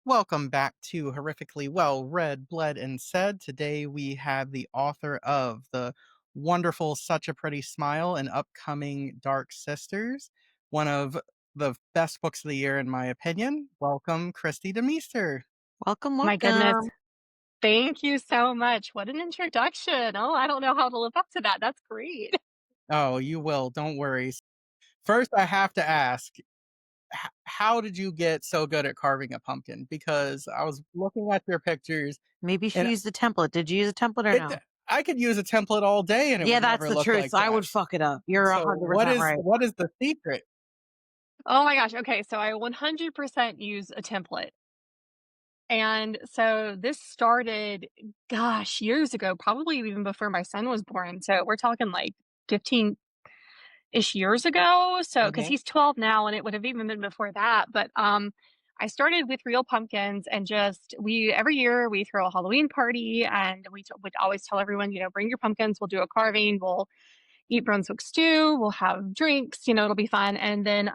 Welcome back to Horrifically Well Read, Bled, and Said. Today we have the author of the wonderful Such a Pretty Smile and upcoming Dark Sisters, one of the best books of the year, in my opinion. Welcome, Kristi Demeester. Welcome, My goodness. welcome. Thank you so much. What an introduction. Oh, I don't know how to live up to that. That's great. Oh, you will, don't worry. First, I have to ask, how did you get so good at carving a pumpkin? Because I was looking at your pictures, Maybe she and used a template. Did you use a template or it no? I could use a template all day and it Yeah, would that's never the look truth. like So I that. would fuck it up. You're So 100% right. what is the secret? Oh my gosh. Okay. So I 100% use a template. And so this started, gosh, years ago, probably even before my son was born. So we're talking like 15-ish years ago. So, because Mhm. he's 12 now, and it would have even been before that. But I started with real pumpkins, and just every year we throw a Halloween party, and would always tell everyone, bring your pumpkins. We'll do a carving. We'll eat Brunswick stew. We'll have drinks. It'll be fun. And then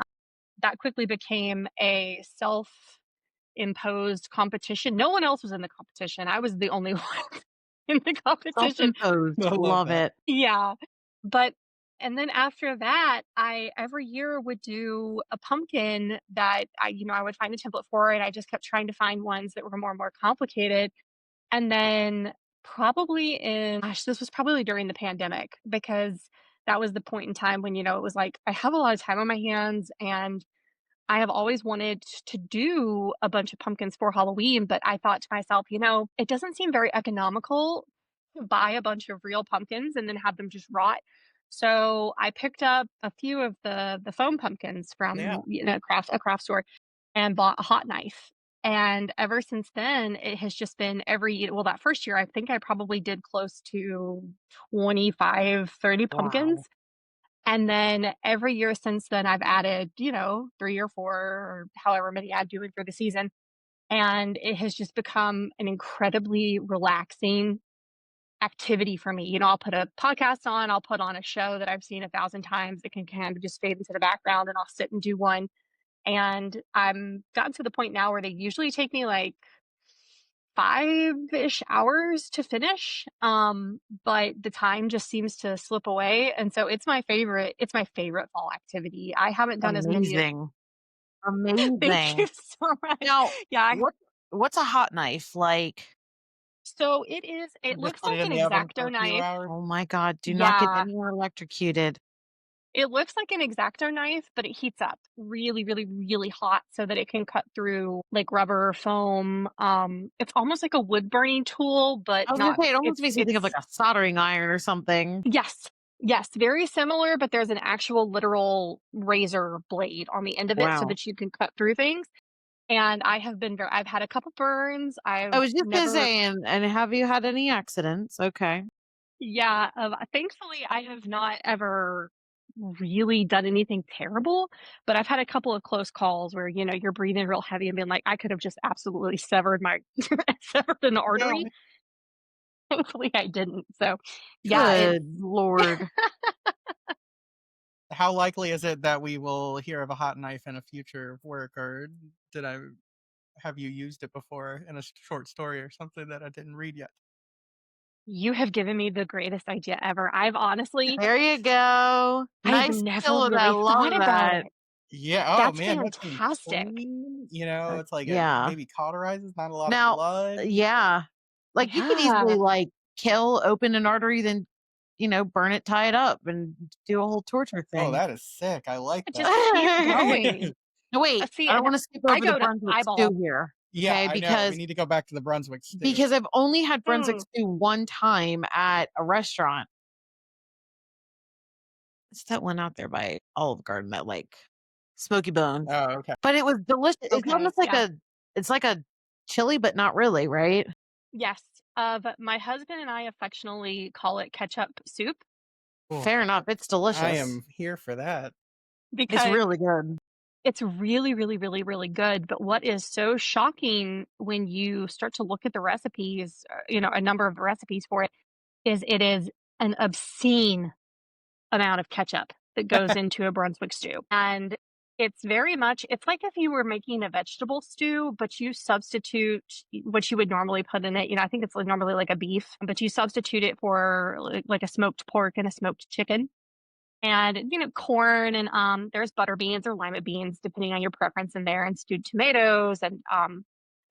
that quickly became a self-imposed competition. No one else was in the competition. I was the only one in the competition. Self-imposed. I love Love that. it. Yeah. But and then after that, I every year would do a pumpkin that I would find a template for, and I just kept trying to find ones that were more and more complicated. And then probably this was probably during the pandemic, because that was the point in time when, it was like I have a lot of time on my hands, and I have always wanted to do a bunch of pumpkins for Halloween, but I thought to myself, it doesn't seem very economical to buy a bunch of real pumpkins and then have them just rot. So I picked up a few of the foam pumpkins Yeah. from a craft store, and bought a hot knife. And ever since then, it has just been that first year, I think I probably did close to 25, 30 Wow. pumpkins. And then every year since then, I've added, 3 or 4 or however many I'm doing for the season, and it has just become an incredibly relaxing activity for me. I'll put a podcast on, I'll put on a show that I've seen 1,000 times that can kind of just fade into the background, and I'll sit and do one, and I'm gotten to the point now where they usually take me, like, 5-ish hours to finish, but the time just seems to slip away, and so it's my favorite fall activity. I haven't done as many. Amazing. Thank Amazing. you so much. Now, Yeah, what's a hot knife like? so it Just looks put it like in an the oven for a X-Acto few knife. hours. Oh my God, do not get Yeah, anyone electrocuted. it looks like an X-Acto knife, but it heats up really, really, really hot so that it can cut through, like, rubber or foam. It's almost like a wood burning tool, but I was gonna not say it almost makes me think of like it's a soldering iron or something. Yes. Yes, very similar, but there's an actual literal razor blade on the end of it so Wow. that you can cut through things, and I've had a couple burns, I I've was just gonna never. say, and have you had any accidents? Okay. Yeah, thankfully, I have not ever really done anything terrible, but I've had a couple of close calls where, you're breathing real heavy and being like, "I could have just absolutely severed my severed an Yeah. artery." Thankfully, I didn't, so, yeah, it's Good Lord. How likely is it that we will hear of a hot knife in a future work, or did I have you used it before in a short story or something that I didn't read yet? You have given me the greatest idea ever. There you go. I've Nice never kill with that. really Love thought about that. it. Yeah. Oh That's man, that seems fantastic. clean. It's like it Yeah. maybe cauterizes, not a lot of Now, blood. yeah. Like you could easily Yeah. like kill, open an artery, then burn it, tie it up, and do a whole torture Oh, thing. that is sick. I like that. Just keep going. No, wait, See, I don't and want to skip I over the go to Brunswick stew eyeball. here. Yeah, Okay, I know. We need to go back to the Brunswick stew. because I've only had Brunswick Mm, stew one time at a restaurant. It's that one out there by Olive Garden, that like smoky bones. Oh, okay. But it was delicious. It's okay, almost like yeah. a chili, but not really, right? Yes. But my husband and I affectionately call it ketchup soup Cool. Fair enough. It's I delicious. am here for that. It's because really good. it's really, really, really, really good. But what is so shocking when you start to look at the recipes, a number of the recipes for it is an obscene amount of ketchup that goes into a Brunswick stew. And It's very much it's like if you were making a vegetable stew, but you substitute what you would normally put in it. I think it's, like, normally like a beef, but you substitute it for, like a smoked pork and a smoked chicken. And, corn and, there's butter beans or lima beans, depending on your preference in there, and stewed tomatoes, and,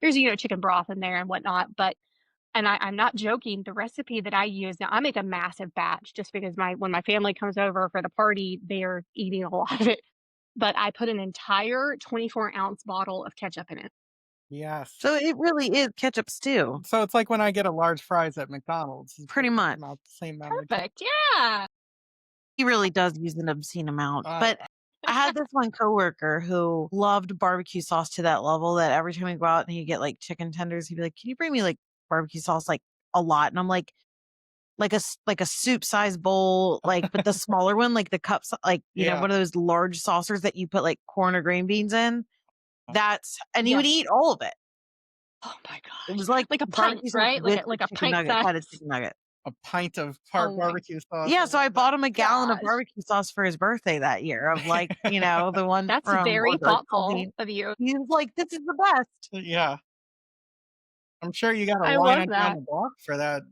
there's, chicken broth in there and whatnot, but and I'm not joking, the recipe that I use now, I make a massive batch just because when my family comes over for the party, they are eating a lot of it, but I put an entire 24-ounce bottle of ketchup in it. Yes. So it really is ketchup stew, So it's like when I get a large fries at McDonald's, it's pretty the much. same amount of ketchup. Perfect, yeah. He really does use an obscene amount. Uh, But I had this one coworker who loved barbecue sauce to that level that every time we go out and he'd get like chicken tenders, he'd be like, "Can you bring me like barbecue sauce like a lot?" And I'm like like a soup size bowl, like but the smaller one, like the cups, like yeah. one of those large saucers that you put like corn or green beans in. And he would Yes. eat all of it. Oh my It gosh. was like Like a pint, barbecue sauce right? Like with a the like a chicken pint nugget, size. had a chicken nugget. A pint of Oh my barbecue sauce. Yeah, I so I love that. bought him a gallon of gosh. barbecue sauce for his birthday that year of like, the one That's from very thoughtful Orville. of you. He was like, "This is the best." Yeah. I'm sure you got a I line love on down that. the block for that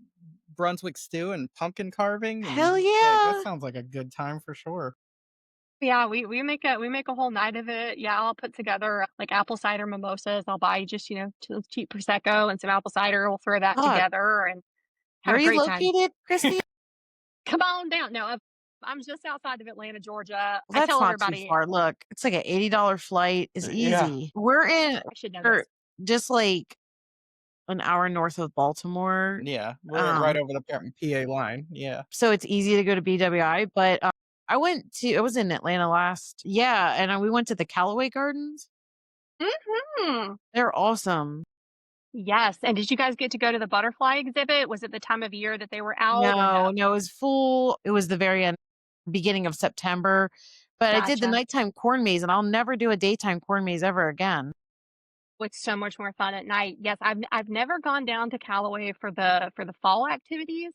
Brunswick stew and pumpkin carving, Hell and, like, that yeah. sounds like a good time for sure. Yeah, we make a whole night of it. Yeah, I'll put together like apple cider mimosas. I'll buy just, cheap prosecco and some apple cider. We'll throw that God, together and where have are a you great time. located, Christy? Come on down. No, I'm just outside of Atlanta, Georgia. Well, I that's tell not too everybody far. Look, it's like an $80 flight is Yeah. easy. We're in I should know or this. just like an hour north of Baltimore. Yeah. We're right Um, over the PA line. Yeah. so it's easy to go to BWI, but I was in Atlanta and we went to the Callaway Gardens. Hmm. They're awesome. Yes. And did you guys get to go to the butterfly exhibit? Was it the time of year that they were out or No, no? no, it was full. It was the very end, beginning of September. But I did the Gotcha. nighttime corn maze, and I'll never do a daytime corn maze ever again. It's so much more fun at night. Yes, I've never gone down to Callaway for the fall activities,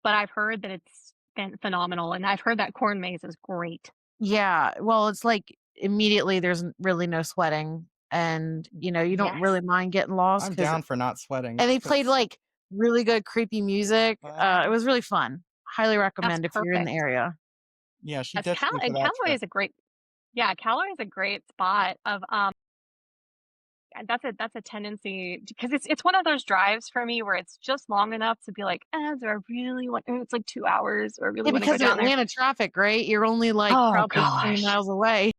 but I've heard that it's been phenomenal, and I've heard that corn maze is great. Yeah, well, it's like immediately really no sweating, and you don't really Yes. mind getting lost I'm because down for not sweating and they played 'cause like really good creepy music. It uh, was really fun. Highly That's recommend if you're in the perfect. area. yeah, she That's ditched me for that Callaway trip. is a great yeah, Callaway is a great spot of, and that's a tendency because it's one of those drives for me where it's just long enough to be like, do I really want it's like 2 hours. Do I really Yeah, wanna go because of down there? Atlanta traffic, right? You're only like Oh probably 20 gosh. miles away.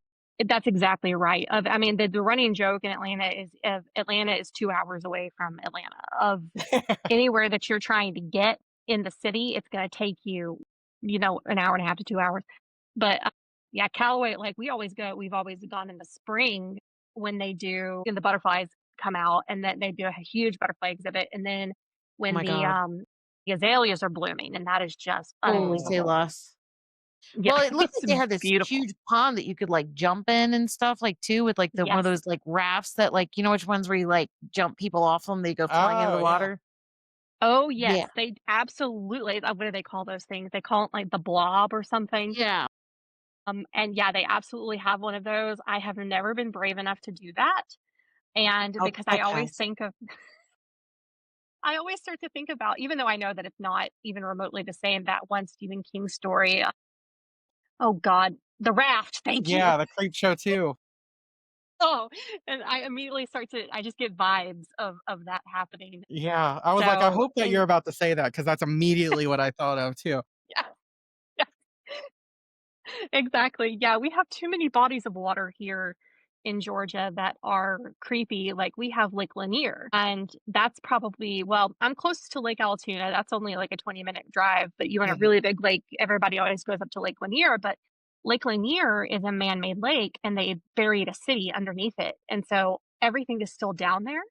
That's exactly right. I mean, the running joke in Atlanta is 2 hours away from Atlanta. Of anywhere that you're trying to get in the city, it's gonna take you, an hour and a half to 2 hours. But, yeah, Callaway, like, we've always gone in the spring when they do and the butterflies come out, and then they do a huge butterfly exhibit, and then Oh when my God. the azaleas are blooming, and that is just Holy say unbelievable. less. Yeah, Well, it looked it's like they had this beautiful. huge pond that you could like jump in and stuff like too with like the one of Yes. those like rafts that like which ones where you like jump people off them, they go flying into Oh, the yeah. water. Oh, Yeah. yes, they absolutely what do they call those things? They call it, like, the blob or something. Yeah. And yeah, they absolutely have one of those. I have never been brave enough to do that, and I'll because I'll pass. I always start to think about even though I know that it's not even remotely the same, that one Stephen King story, oh god, The Raft, thank you. Yeah, the creep show too. Oh, and I just get vibes of that happening. Yeah, I was like, I So, hope that you're and about to say that because that's immediately what I thought of too. yeah, yeah. Exactly. Yeah, we have too many bodies of water here in Georgia that are creepy. Like we have Lake Lanier, and that's probably I'm close to Lake Altoona. That's only like a 20-minute drive, but you want a Mhm. really big lake. Everybody always goes up to Lake Lanier, but Lake Lanier is a man-made lake, and they buried a city underneath it, and so everything is still down there.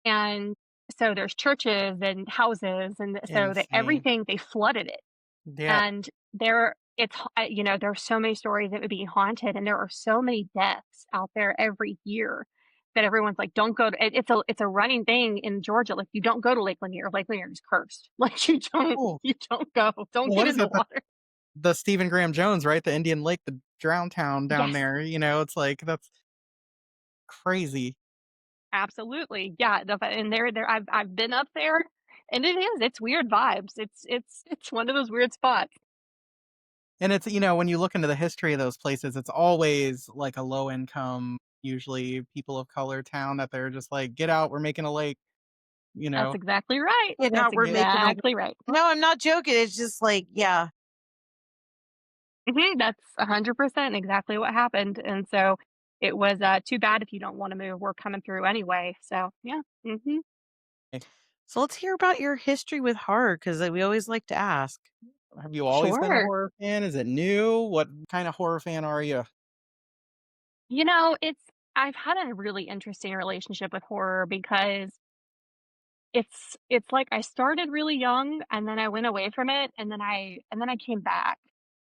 And so there's churches and houses, and so Insane. they flooded it. Yeah. And there are so many stories that would be haunted, and there are so many deaths out there every year that everyone's like, "Don't go to." It's a running thing in Georgia. Like, you don't go to Lake Lanier. Lake Lanier is cursed. Like, Oh, you don't go. Don't what get is in the it? water. The Stephen Graham Jones, right? The Indian Lake, the Drown Town down Yes, there, it's like, that's crazy. absolutely. Yeah, and there I've been up there, and it's weird vibes. It's one of those weird spots. And it's, when you look into the history of those places, it's always like a low income, usually people of color town that they're just like, "Get out, we're making a lake," you That's know? exactly right. You know, That's we're making a exactly right. no, I'm not joking. It's just like, yeah. That's 100% exactly what happened, and so it was, too bad if you don't wanna move, we're coming through anyway, so yeah, mhm. Eh, So let's hear about your history with horror because we always like to ask. have you always been a Sure. horror fan? Is it new? What kind of horror fan are you? I've had a really interesting relationship with horror because it's like I started really young, and then I went away from it, and then I came back,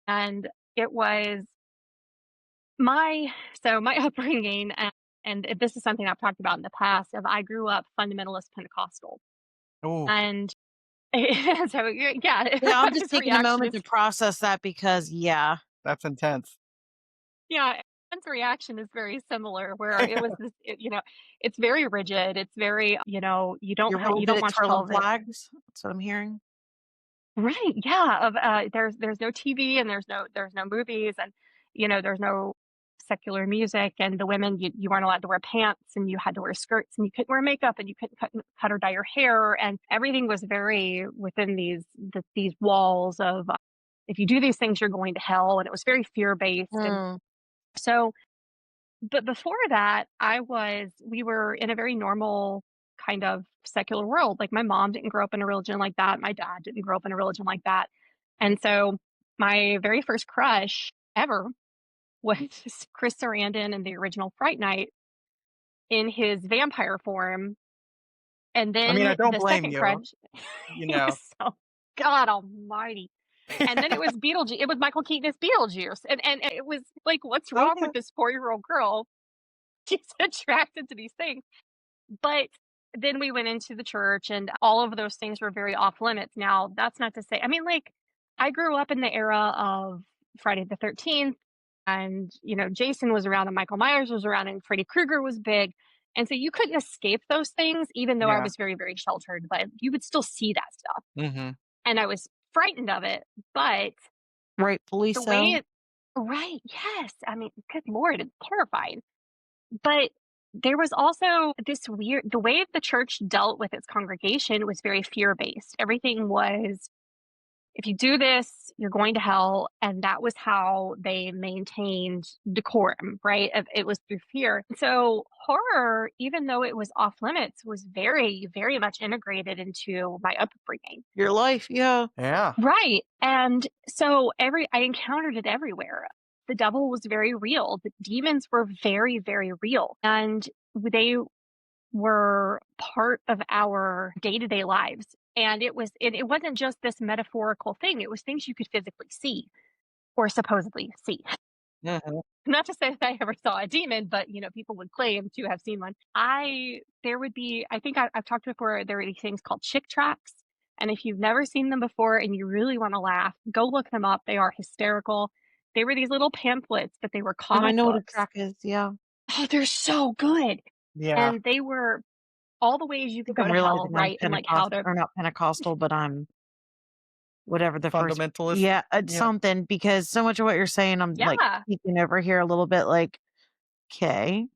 and it was my my upbringing, and this is something I've talked about in the past, of I grew up fundamentalist Pentecostal, Oh, and so yeah, Yeah, I'm just everyone's taking a reaction moment is to process that because, yeah. that's intense. yeah, everyone's reaction is very similar, where it was it's very rigid, it's very, You're really you good don't at watch twirling television. flags. That's what I'm hearing. Right, yeah, there's no TV, and there's no movies, and, there's no secular music, and the women, you weren't allowed to wear pants, and you had to wear skirts, and you couldn't wear makeup, and you couldn't cut or dye your hair, and everything was very within these walls of, if you do these things, you're going to hell, and it was very fear-based, and Mm. so but before that, we were in a very normal kind of secular world. Like, my mom didn't grow up in a religion like that. My dad didn't grow up in a religion like that. And so my very first crush ever was Chris Sarandon in the original Fright Night in his vampire form. And I mean, I then don't the blame second you, crush, you he was know? so God almighty. And then it was Beetlejuice. It was Michael Keaton as Beetlejuice. And it was like, what's wrong Okay. with this 4-year-old girl? She's attracted to these things. But then we went into the church, and all of those things were very off limits. Now, that's not to say, I mean, like, I grew up in the era of Friday the 13th, and, Jason was around, and Michael Myers was around, and Freddy Krueger was big. And so you couldn't escape those things, even though I Yeah. was very, very sheltered, but you would still see that stuff. Mhm. And I was frightened of it. But Rightfully the way so. it, right, yes. I mean, good Lord, it's terrifying. But there was also this weird the way the church dealt with its congregation was very fear-based. Everything was, if you do this, you're going to hell, and that was how they maintained decorum, right? It was through fear. So horror, even though it was off limits, was very, very much integrated into my upbringing. Your life, yeah. Yeah. Right, and so every I encountered it everywhere. The devil was very real. The demons were very, very real, and they were part of our day-to-day lives, and it wasn't just this metaphorical thing, it was things you could physically see, or supposedly see. Mhm. Not to say that I ever saw a demon, but, people would claim to have seen one. I think I've talked before, there are these things called chick tracks, and if you've never seen them before and you really wanna laugh, go look them up, they are hysterical. They were these little pamphlets, but they were No, I comic know what a books. track is, yeah. Oh, they're so good, Yeah. and they were all the ways you I could think go I'm to hell, realizing I'm right? And, like, how Pentecost to or not Pentecostal, but I'm whatever the first Fundamentalist. yeah, Yeah. something because so much of what you're saying, I'm, like, Yeah. peeking over here a little bit like, okay,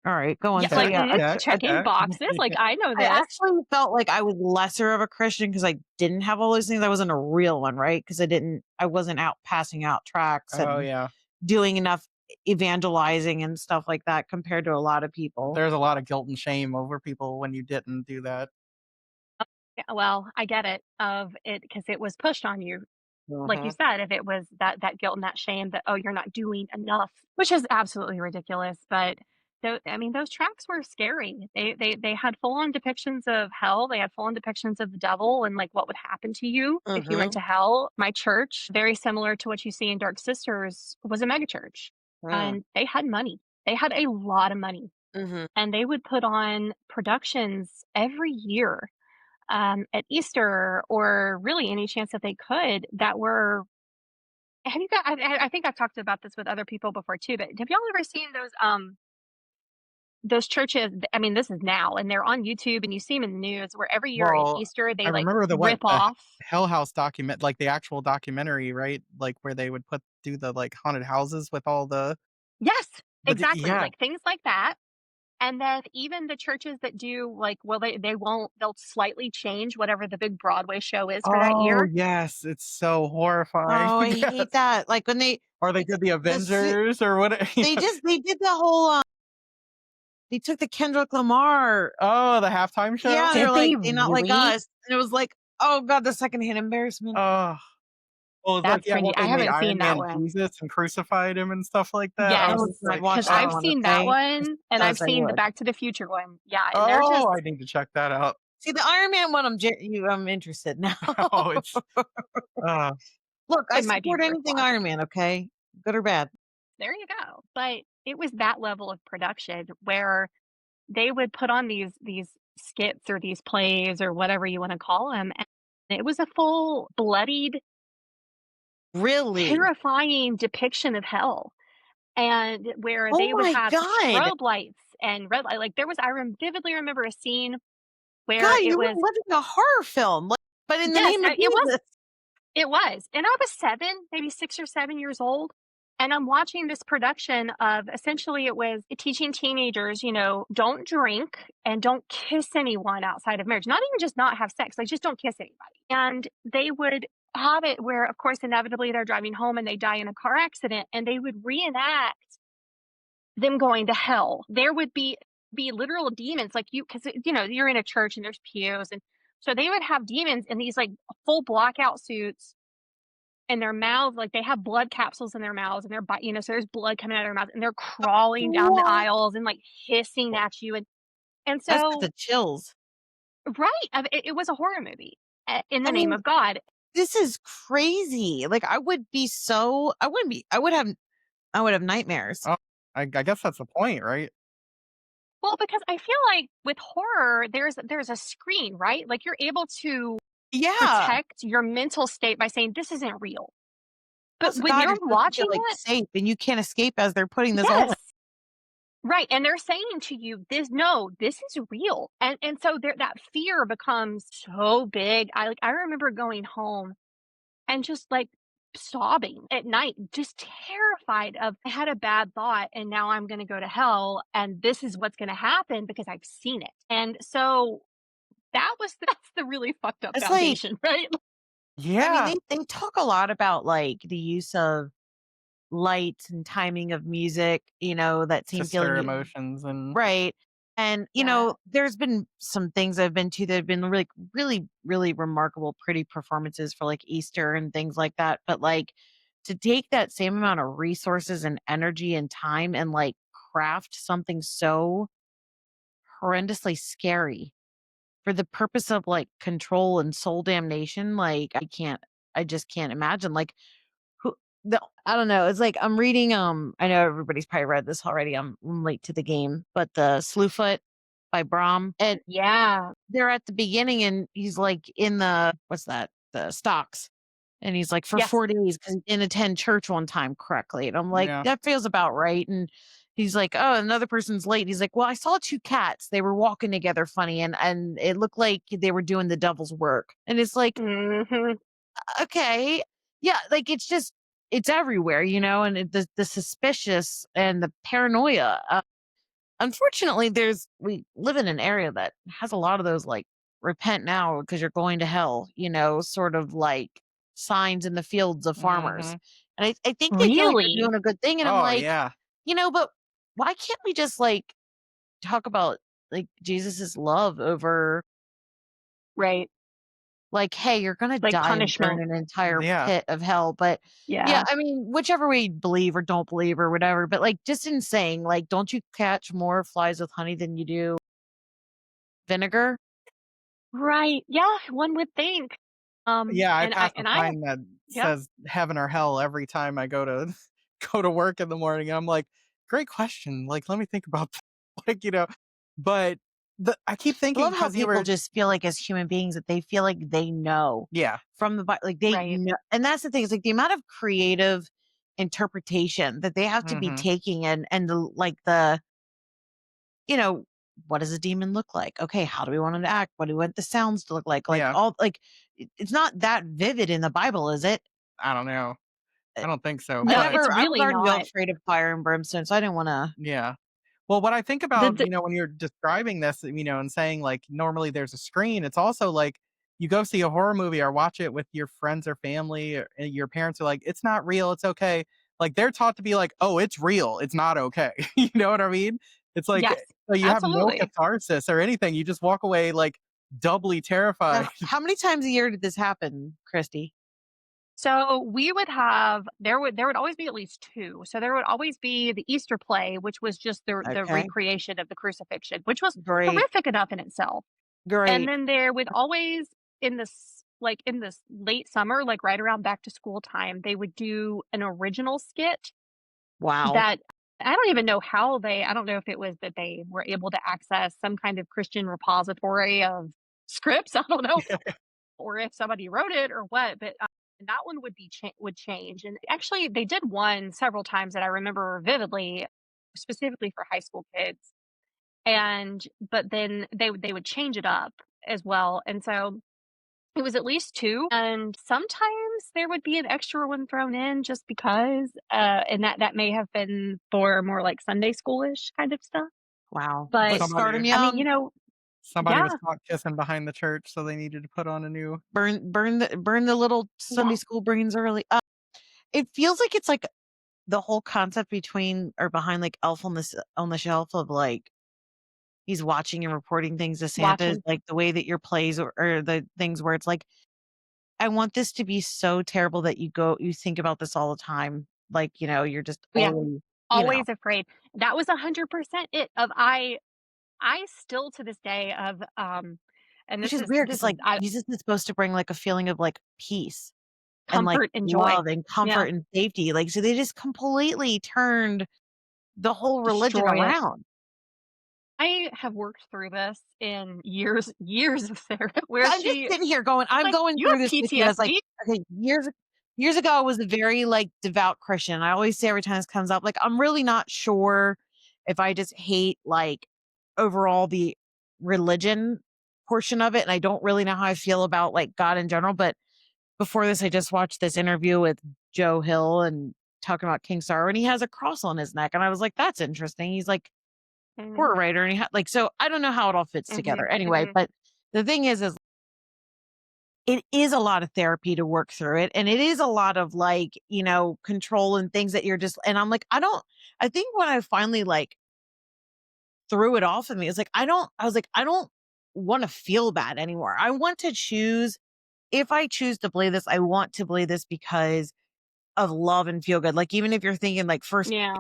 alright, go on." Yeah, So, Okay, like, yeah, okay, checking okay. boxes, like, I know I this. actually felt like I was lesser of a Christian because I didn't have all those things. I wasn't a real one, right? Because I wasn't out passing out tracts Oh, and yeah. doing enough evangelizing and stuff like that compared to a lot of people. There's a lot of guilt and shame over people when you didn't do that. Yeah, well, I get it, of it because it was pushed on you. Like you Mhm. said, if it was that guilt and that shame that, "Oh, you're not doing enough," which is absolutely ridiculous, but I mean, those tracks were scary. They had full-on depictions of hell, they had full-on depictions of the devil and, like, what would happen to you if you went Mhm. to hell. My church, very similar to what you see in Dark Sisters, was a megachurch, Mm. and they had money. They had a lot of money, Mhm. and they would put on productions every year, at Easter, or really any chance that they could, that were have you got I think I've talked about this with other people before too, but have y'all ever seen those churches? I mean, this is now, and they're on YouTube, and you see them in the news where every year at Well, Easter, I they, like, remember rip the off. Hell House document like, the actual documentary, right? Like, where they would do the, like, haunted houses with all Yes, exactly, yeah. like, things like that, and then even the churches that do, like, well, they won't they'll slightly change whatever the big Broadway show is for that Oh, year. yes, it's so horrifying, Oh, I yes. hate that. Like when they Or they like did the the su Avengers or what they did the whole, they took the Kendrick Lamar. Oh, the halftime show? Yeah, they're Did they like, "They not like really? us." And it was like, oh god, the secondhand embarrassment. Oh. Well, it's like, That's yeah, cringy. what I they made haven't seen Iron that Man one. Jesus and crucified him and stuff like that. I Yes, Oh was god, like, watch because that 'cause I've one, seen that okay? one, and I've Yes, I seen the would. Back to the Future one. Yeah, and they're "Oh, just I need to check that out." See, the Iron Man one, I'm interested now. Oh, it's uh, Look, I it might be support worth anything Iron watching. Man, okay? Good or bad. There you go. But it was that level of production where they would put on these skits or these plays or whatever you wanna call them, and it was a full bloodied, Really? terrifying depiction of hell, and where Oh they would my have god. strobe lights and red light like, there was I vividly remember a scene where God, it you were was living a horror film, like, but in the yes, name of it was Jesus. it was, and I was 7, maybe 6 or 7 years old, and I'm watching this production of essentially it was teaching teenagers, don't drink and don't kiss anyone outside of marriage. Not even just not have sex, like, just don't kiss anybody. And they would have it where, of course, inevitably, they're driving home and they die in a car accident, and they would reenact them going to hell. There would be literal demons, like, because you're in a church and there's pews, and so they would have demons in these, like, full blackout suits and their mouths, like, they have blood capsules in their mouths, and so there's blood coming out of their mouths, and they're crawling down the What? aisles and, like, hissing at you, and That's got so the chills. right, it was a horror movie, in the I name mean, of God. this is crazy. Like, I would have nightmares. oh, I guess that's the point, right? Well, because I feel like with horror, there's a screen, right? Like, you're able to Yeah. protect your mental state by saying, "This isn't real." Well, But so when God, you're you're supposed to feel, watching like, it safe, and you can't escape as they're putting this all. yes. Right, and they're saying to you, "This no, this is real," and so there that fear becomes so big. I remember going home and just, like, sobbing at night, just terrified of, "I had a bad thought, and now I'm gonna go to hell, and this is what's gonna happen because I've seen it." And so that's the really fucked up It's like, foundation, right? I mean, Yeah. they talk a lot about, like, the use of lights and timing of music, that To same feeling stir you. emotions and Right. And, Yeah. there's been some things I've been to that have been really, really, really remarkable, pretty performances for like Easter and things like that. But like to take that same amount of resources and energy and time and like craft something so horrendously scary for the purpose of like control and soul damnation, like I just can't imagine. Like who I don't know. It's like I'm reading, I know everybody's probably read this already. I'm late to the game, but the Slewfoot by Brahm. And Yeah. they're at the beginning and he's like in the what's that? The stocks. And he's like for Yes. 4 days because he didn't attend church one time correctly. And I'm like, yeah. that feels about right. And he's like, oh, another person's late. He's like, well, I saw two cats. They were walking together funny and it looked like they were doing the devil's work. And it's like, Mhm. okay. Yeah, like it's everywhere, and the suspicious and the paranoia. Unfortunately, we live in an area that has a lot of those like repent now because you're going to hell, sort of like signs in the fields of farmers. Mhm. And I think they feel like they're Really? doing a good thing. And I'm Oh, like, yeah. but why can't we just like talk about like Jesus's love over Right. like, "Hey, you're gonna Like die and burn punishment. in an entire Yeah. pit of hell," but yeah, Yeah. I mean, whichever way you believe or don't believe or whatever, but, like, just in saying, like, don't you catch more flies with honey than you do vinegar? Right. Yeah, one would think. Yeah, I And pass a I sign that yep. says heaven or hell every time I go to go to work in the morning, and I'm like, "Great question, like, let me think about that." Like, but I keep I thinking love how because you people were just feel like as human beings that they feel like they know yeah. from the like they Right. know, and that's the thing is like the amount of creative interpretation that they have to be Mhm. taking and the like the you know what does a demon look like? Okay, how do we want him to act? What do we want the sounds to look like? Like Yeah. all like it's not that vivid in the Bible, is it? I don't know. Uh, I don't think so, I No, but it's never I was really already not. afraid of fire and brimstone, so I didn't want to. yeah. Well, what I think The, about, the when you're describing this, and saying like normally there's a screen, it's also like you go see a horror movie or watch it with your friends or family, or and your parents are like, "It's not real, it's okay." Like they're taught to be like, "Oh, it's real, it's not okay." You know what I mean? It's like yes, so you have no absolutely. catharsis or anything. You just walk away like doubly terrified. Now, how many times a year did this happen, Christy? So we would have there would always be at least 2. So there would always be the Easter play, which was just the Okay, recreation of the crucifixion, which was great, horrific enough in itself. And great. then there would always in this late summer, like right around back to school time, they would do an original skit Wow. that I don't even know how I don't know if it was that they were able to access some kind of Christian repository of scripts, I don't know, or if somebody wrote it or what, but, that one would change, and actually, they did one several times that I remember vividly, specifically for high school kids, and but then they would change it up as well, and so it was at least 2, and sometimes there would be an extra one thrown in just because, and that may have been for more, like, Sunday schoolish kind of stuff, Wow. but, Let's start Somebody them I mean, young. somebody was yeah, caught kissing behind the church, so they needed to put on a new Burn the little yeah, Sunday school brains early. It feels like it's like the whole concept between or behind like Elf on the Shelf of like he's watching and reporting things to Santa is watching. like the way that your plays or the things where it's like, I want this to be so terrible that you think about this all the time. Like, you're just Yeah. always, Always afraid. That was 100% it of I still to this day of, and which is weird because like I Jesus is supposed to bring like a feeling of like peace and like comfort and joy. love and Yeah, comfort and safety. Like, so they just completely turned the whole religion destroy it. around. I have worked through this in years of therapy where I'm just she sitting here going, I'm like, going "You through have this with you. I was like, PTSD?" okay, years ago, I was a very like devout Christian. I always say every time this comes up, like, I'm really not sure if I just hate like overall the religion portion of it. And I don't really know how I feel about like God in general. But before this, I just watched this interview with Joe Hill and talking about King Sorrow, and he has a cross on his neck. And I was like, that's interesting. He's like Mhm, horror writer, and he had like, so I don't know how it all fits mhm, together. Anyway, mhm. but the thing is it is a lot of therapy to work through it. And it is a lot of like, control and things that you're just, and I'm like, I think when I finally like threw it off of me, it's like, I was like, I don't want to feel bad anymore. I want to choose, if I choose to believe this, I want to believe this because of love and feel good. Like, even if you're thinking like first Yeah,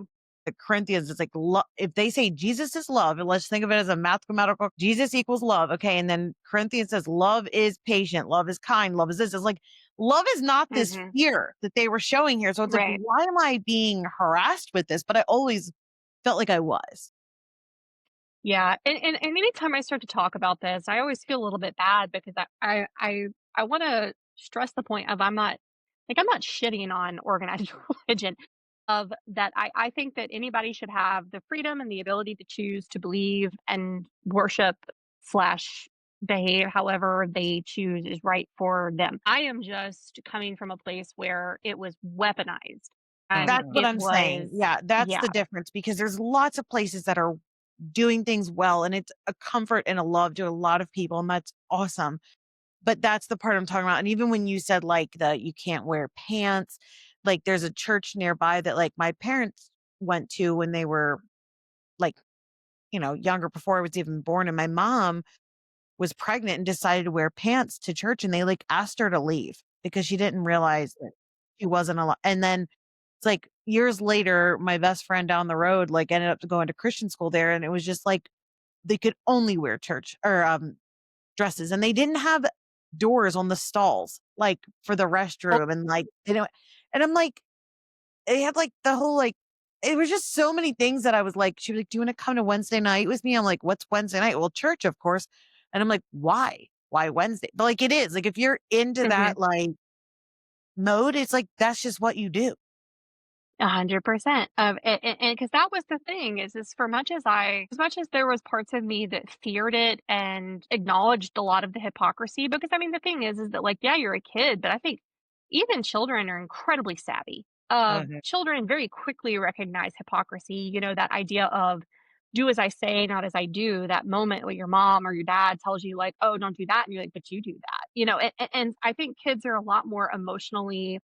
Corinthians, it's like if they say Jesus is love, and let's think of it as a mathematical Jesus equals love, okay, and then Corinthians says love is patient, love is kind, love is this. It's like love is not this mhm, fear that they were showing here. So it's like, right. why am I being harassed with this? But I always felt like I was. Yeah, and anytime I start to talk about this, I always feel a little bit bad because I wanna stress the point of I'm not shitting on organized religion, of that I think that anybody should have the freedom and the ability to choose to believe and worship slash behave however they choose is right for them. I am just coming from a place where it was weaponized, and That's Mhm. what it I'm saying. was Yeah, that's yeah, the difference because there's lots of places that are doing things well and it's a comfort and a love to a lot of people and that's awesome. But that's the part I'm talking about, and even when you said, like, you can't wear pants, like, there's a church nearby that, like, my parents went to when they were, like, younger before I was even born, and my mom was pregnant and decided to wear pants to church, and they, like, asked her to leave because she didn't realize that she wasn't allo and then it's like years later, my best friend down the road, like, ended up going to Christian school there, and it was just like they could only wear church or, dresses, and they didn't have doors on the stalls, like, for the restroom, and, like, they don't and I'm like they had, like, the whole, like it was just so many things that I was like, she was like, "Do you want to come to Wednesday night with me?" I'm like, "What's Wednesday night?" "Well, church, of course." And I'm like, "Why? Why Wednesday?" But like it is. Like if you're into Mhm. that like mode, it's like that's just what you do. 100%. And because that was the thing is for much as as much as there was parts of me that feared it and acknowledged a lot of the hypocrisy, because I mean, the thing is that like, yeah, you're a kid, but I think even children are incredibly savvy. Mhm. Children very quickly recognize hypocrisy, you know, that idea of do as I say, not as I do, that moment where your mom or your dad tells you like, oh, don't do that. And you're like, but you do that, you know, and I think kids are a lot more emotionally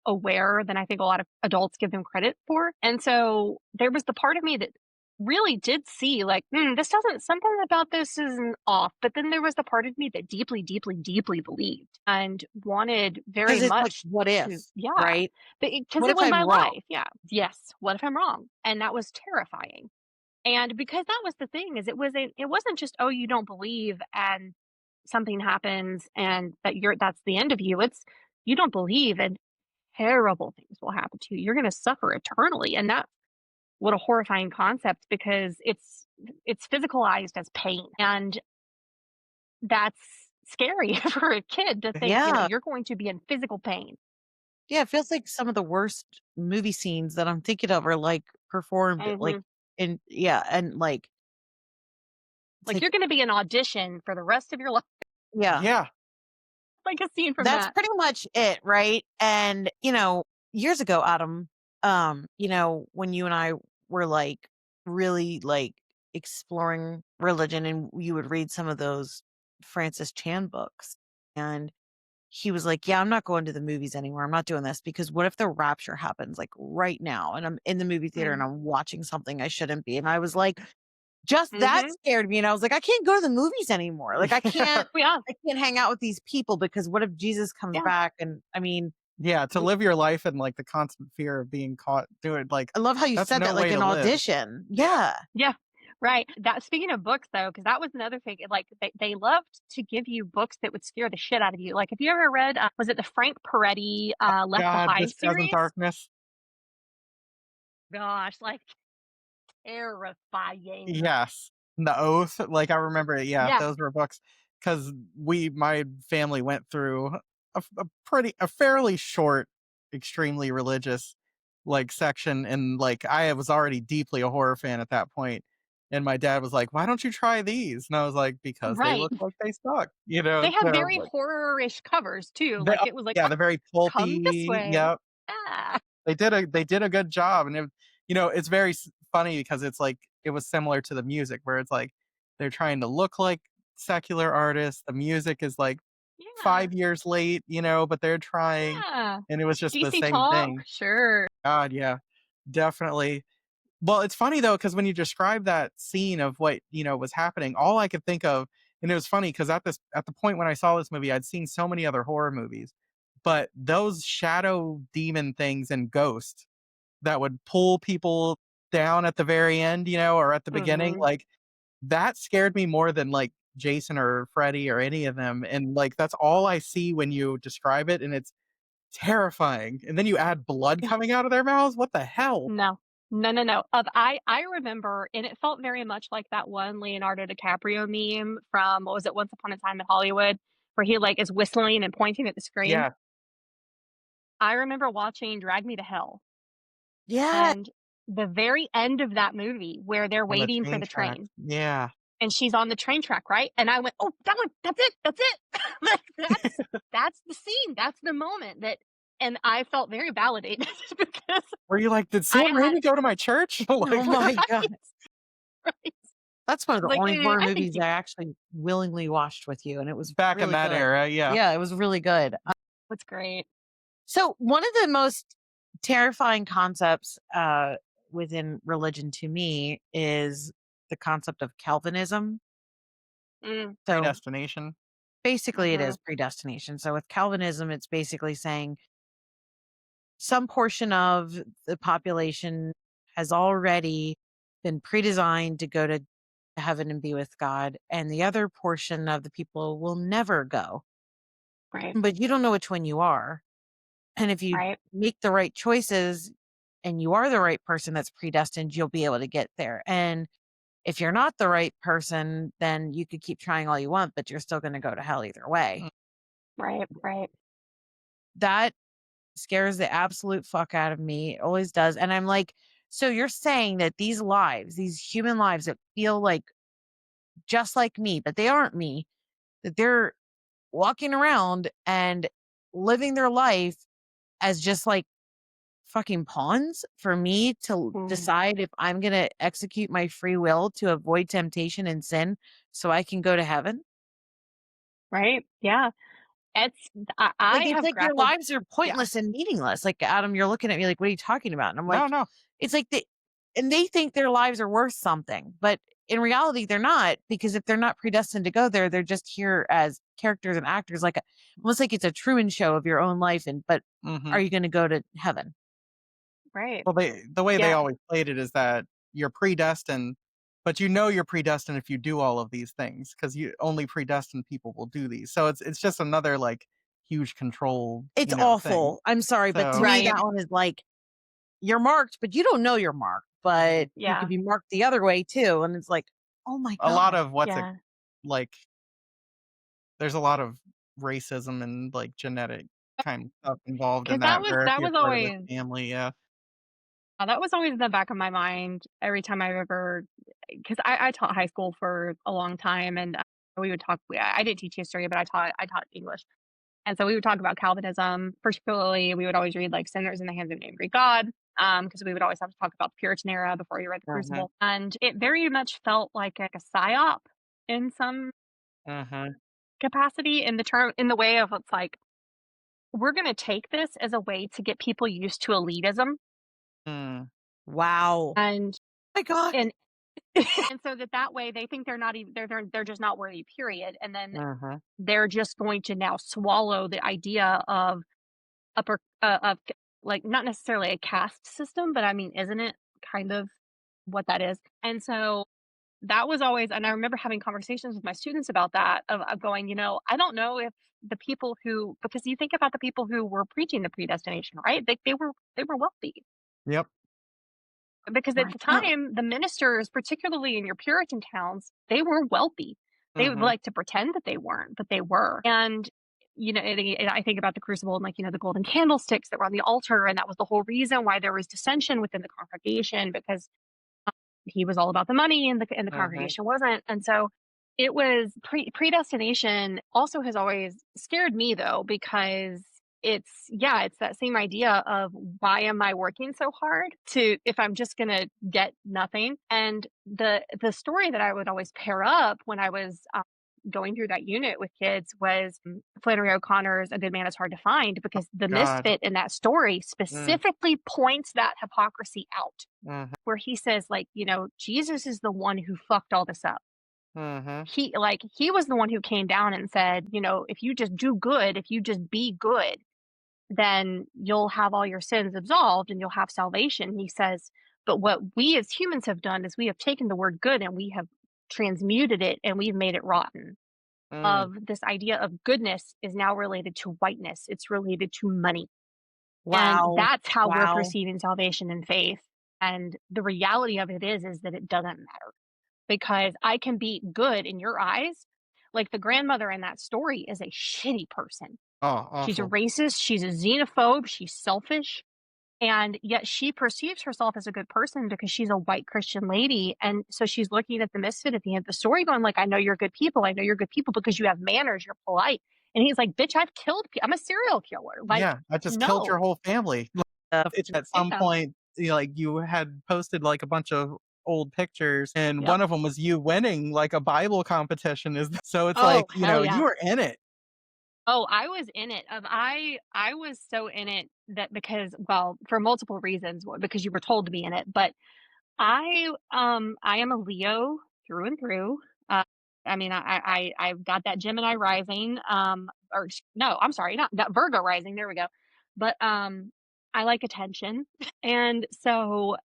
aware than I think a lot of adults give them credit for. And so there was the part of me that really did see like, this doesn't, something about this isn't off. But then there was the part of me that deeply, deeply, deeply believed and wanted very Because it's like, much what if, to, yeah, right? because What it if was I'm my wrong? life. Yeah. Yes. What if I'm wrong? And that was terrifying. And because that was the thing is it wasn't just, oh, you don't believe and something happens and that's the end of you. It's you don't believe and terrible things will happen to you. You're going to suffer eternally. And that what a horrifying concept because it's physicalized as pain. And that's scary for a kid to think, you know, Yeah. you're going to be in physical pain. Yeah. It feels like some of the worst movie scenes that I'm thinking of are like performed like Hmm. in, yeah. And like, it's Like you're like, going to be an audition for the rest of your life, yeah. Yeah. like a scene from That's that. pretty much it, right? And, years ago, Adam, when you and I were like really like exploring religion and you would read some of those Francis Chan books and he was like, "Yeah, I'm not going to the movies anymore. I'm not doing this because what if the rapture happens like right now and I'm in the movie theater and Mm-hmm. I'm watching something I shouldn't be." And I was like, just that Mm-hmm. scared me, and I was like, "I can't go to the movies anymore. Like, Yeah. Yeah. I can't hang out with these people because what if Jesus comes Yeah. back?" And I mean, Yeah, to w live your life in, like, the constant fear of being caught doing like, I love how you that's said no that, like, way to an live. audition. Yeah. Yeah, right. That speaking of books though, because that was another thing, like, they loved to give you books that would scare the shit out of you. Like, have you ever read, was it the Frank Peretti, Left God, Behind This Present series? Darkness. Gosh, like, terrifying. Yes. The Oath, like, I remember it, yeah, Yeah, those were books because my family went through a fairly short, extremely religious, like, section, and, like, I was already deeply a horror fan at that point, and my dad was like, "Why don't you try these?" And I was like, "Because they right. look like they suck," you know, They have so, very like, horror-ish covers too, they like, it was like, yeah, "Ah, they're very come this pulpy, way." yep. Ah. They did a good job, and it's very funny because it's like it was similar to the music where it's like they're trying to look like secular artists. The music is like Yeah, 5 years late, but they're trying, yeah. and it was just the DC same Talk? thing. Sure. God, yeah, definitely. Well, it's funny though because when you describe that scene of what was happening, all I could think of, and it was funny because at the point when I saw this movie, I'd seen so many other horror movies, but those shadow demon things and Ghost that would pull people down at the very end, or at the beginning, Mhm. like, that scared me more than, like, Jason or Freddy or any of them, and, like, that's all I see when you describe it, and it's terrifying, and then you add blood coming out of their mouths, what the hell? No. No, no, no. I remember and it felt very much like that one Leonardo DiCaprio meme from, what was it, Once Upon a Time in Hollywood, where he, like, is whistling and pointing at the screen. Yeah, I remember watching Drag Me to Hell, Yeah. and the very end of that movie where they're on the waiting for train the tracks. train, Yeah. and she's on the train track, right? And I went, "Oh, that one, that's it, that's it." Like, that's the scene, that's the moment that and I felt very validated because Were you like, "Did I Sam had Raimi go to my church?" Oh Like, my right, god. right. That's one of the Like, only horror I think movies you I actually willingly watched with you, and it was back in really that good. era, yeah. Yeah, it was really good. what's great. So one of the most terrifying concepts within religion to me is the concept of Calvinism. Mm, So Predestination. basically, it mhm, is predestination. So with Calvinism, it's basically saying some portion of the population has already been pre-designed to go to heaven and be with God, and the other portion of the people will never go. right, But you don't know which one you are. And if you right, make the right choices, and you are the right person that's predestined, you'll be able to get there. And if you're not the right person, then you could keep trying all you want, but you're still going to go to hell either way. Mm. Right, right. That scares the absolute fuck out of me. It always does. And I'm like, so you're saying that these lives, these human lives that feel like just like me, but they aren't me, that they're walking around and living their life as just like fucking pawns for me to Mm, decide if I'm going to execute my free will to avoid temptation and sin so I can go to heaven? right, yeah. It's I Like, it's have like their grappled. lives are Yeah. pointless and meaningless. Like, Adam, you're looking at me like, "What are you talking about?" And I'm No, like, no. it's like they think their lives are worth something, but in reality, they're not, because if they're not predestined to go there, they're just here as characters and actors, like, almost like it's a Truman Show of your own life, and but are Mhm. you gonna go to heaven? Right. Well, the way they Yeah. always played it is that you're predestined, but you know you're predestined if you do all of these things, because you only predestined people will do these. So it's just another, like, huge control, It's thing. awful. I'm sorry, but to So me, Right. that one is like, you're marked, but you don't know you're marked, but you could Yeah. be marked the other way too, and it's like, "Oh my a lot god." of what's it Yeah. like, there's a lot of racism and, like, genetic kind of stuff involved in Because that, where if that you're was part of the always family, yeah. that was always in the back of my mind every time I've ever, because I taught high school for a long time, and, we would talk I didn't teach history, but I taught English, and so we would talk about Calvinism. Particularly, we would always read, like, Sinners in the Hands of an Angry God, because we would always have to talk about the Puritan era before you read The Mhm, Crucible, and it very much felt like a psyop in some mhm, capacity, in the way of, it's like, we're gonna take this as a way to get people used to elitism, mm, Wow. and My god. and and so that way they think they're not even they're just not worthy, period, and then mhm, they're just going to now swallow the idea of upper of like, not necessarily a caste system, but I mean, isn't it kind of what that is? And so that was always, and I remember having conversations with my students about that, of going, I don't know if the people who, because you think about the people who were preaching the predestination, right? They were wealthy, yep, because at My the god. time, the ministers, particularly in your Puritan towns, they were wealthy. They would mhm, like to pretend that they weren't, but they were. And and I think about the crucible, and, like, the golden candlesticks that were on the altar, and that was the whole reason why there was dissension within the congregation, because he was all about the money, and the mhm, congregation wasn't. And so it was predestination also has always scared me, though, because it's that same idea of, why am I working so hard to, if I'm just going to get nothing? And the story that I would always pair up when I was going through that unit with kids was, Flannery O'Connor's A Good Man Is Hard to Find, because the God, misfit in that story mm, specifically points that hypocrisy out, mhm, where he says, like, Jesus is the one who fucked all this up. mhm, He was the one who came down and said, if you just do good, if you just be good, then you'll have all your sins absolved and you'll have salvation. He says, but what we as humans have done is we have taken the word good and we have transmuted it and we've made it rotten. mm, Of this idea of goodness is now related to whiteness, it's related to money. And Wow. that's how we're Wow. perceiving salvation and faith. And the reality of it is that it doesn't matter, because I can be good in your eyes. Like, the grandmother in that story is a shitty person. oh, She's a awful. racist, she's a xenophobe, she's selfish, and yet she perceives herself as a good person because she's a white Christian lady. And so she's looking at the misfit at the end of the story, going, like, I know you're good people. I know you're good people because you have manners, you're polite. And he's like, bitch, I've killed I'm a serial killer. Like, Yeah, I just killed your no. whole family. It's at some Yeah. point, like, you had posted, like, a bunch of old pictures, and Yep. one of them was you winning, like, a Bible competition, so it's Oh, like, hell you yeah. were in it. Oh, I was in it. I was so in it that, because, well, for multiple reasons, because you were told to be in it, but I am a Leo through and through. Uh, I mean, I've got that Gemini rising, or no, I'm sorry, not Virgo rising. There we go. But I like attention, and so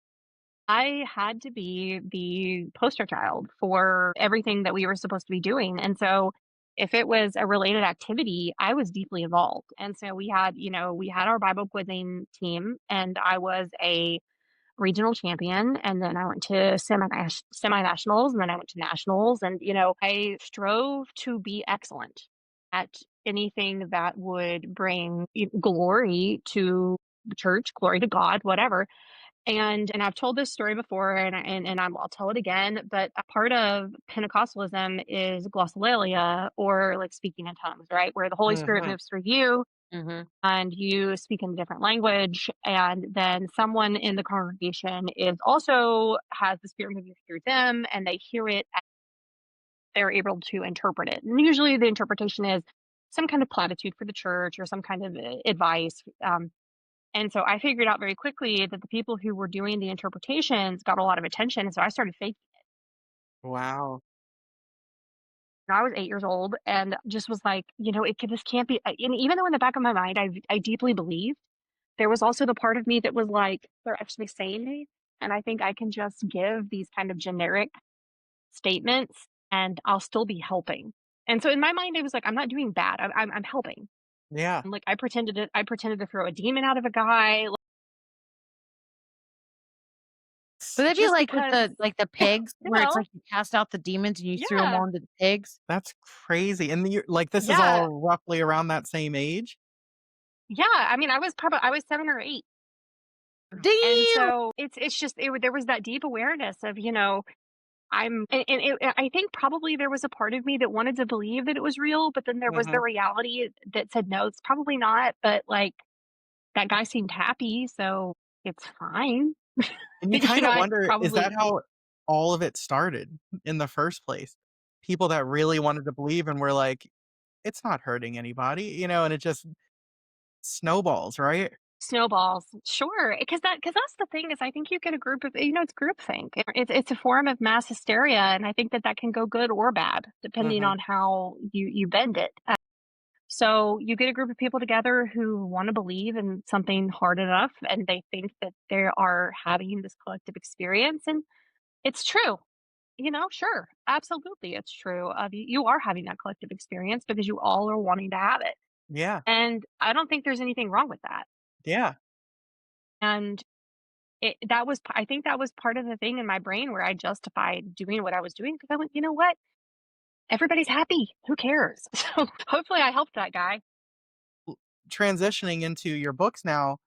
I had to be the poster child for everything that we were supposed to be doing, and so if it was a related activity, I was deeply involved. And so we had our Bible quizzing team, and I was a regional champion, and then I went to semi nationals, and then I went to nationals, and I strove to be excellent at anything that would bring glory to the church, glory to God, whatever. And I've told this story before, I'll tell it again. But a part of Pentecostalism is glossolalia, or like speaking in tongues, right, where the Holy Spirit Mhm. moves through you Mhm. and you speak in a different language, and then someone in the congregation is also has the Spirit moving through them, and they hear it, and they're able to interpret it. And usually, the interpretation is some kind of platitude for the church or some kind of advice. And so I figured out very quickly that the people who were doing the interpretations got a lot of attention. So I started faking. Wow. I was 8 years old and just was like, this can't be. And even though in the back of my mind, I deeply believed, there was also the part of me that was like, they're actually saying me. And I think I can just give these kind of generic statements and I'll still be helping. And so in my mind, it was like, I'm not doing bad. I'm helping. Yeah. And like I pretended to throw a demon out of a guy, like, Would that be just like with because, the pigs you where it's know, like you cast out the demons and you threw them yeah. all into the pigs? That's crazy, and you're like, this is Yeah. all roughly around that same age? Yeah, I mean, I was 7 or 8, and Damn! so it's just there was that deep awareness of, I think probably there was a part of me that wanted to believe that it was real, but then there was the Mhm. reality that said, "No, it's probably not," but, like, that guy seemed happy, so it's fine. And you kinda I wonder, is that probably how all of it started in the first place? People that really wanted to believe and were like, "It's not hurting anybody," and it just snowballs, right? snowballs. Sure, because that's the thing is I think you get a group of it's groupthink. It's a form of mass hysteria, and I think that can go good or bad depending Mhm. on how you bend it. So you get a group of people together who want to believe in something hard enough, and they think that they are having this collective experience, and it's true. Sure, absolutely, it's true. You are having that collective experience because you all are wanting to have it, Yeah. and I don't think there's anything wrong with that. Yeah. And I think that was part of the thing in my brain where I justified doing what I was doing because I went, you know what? Everybody's happy. Who cares? So hopefully I helped that guy. L Transitioning into your books now,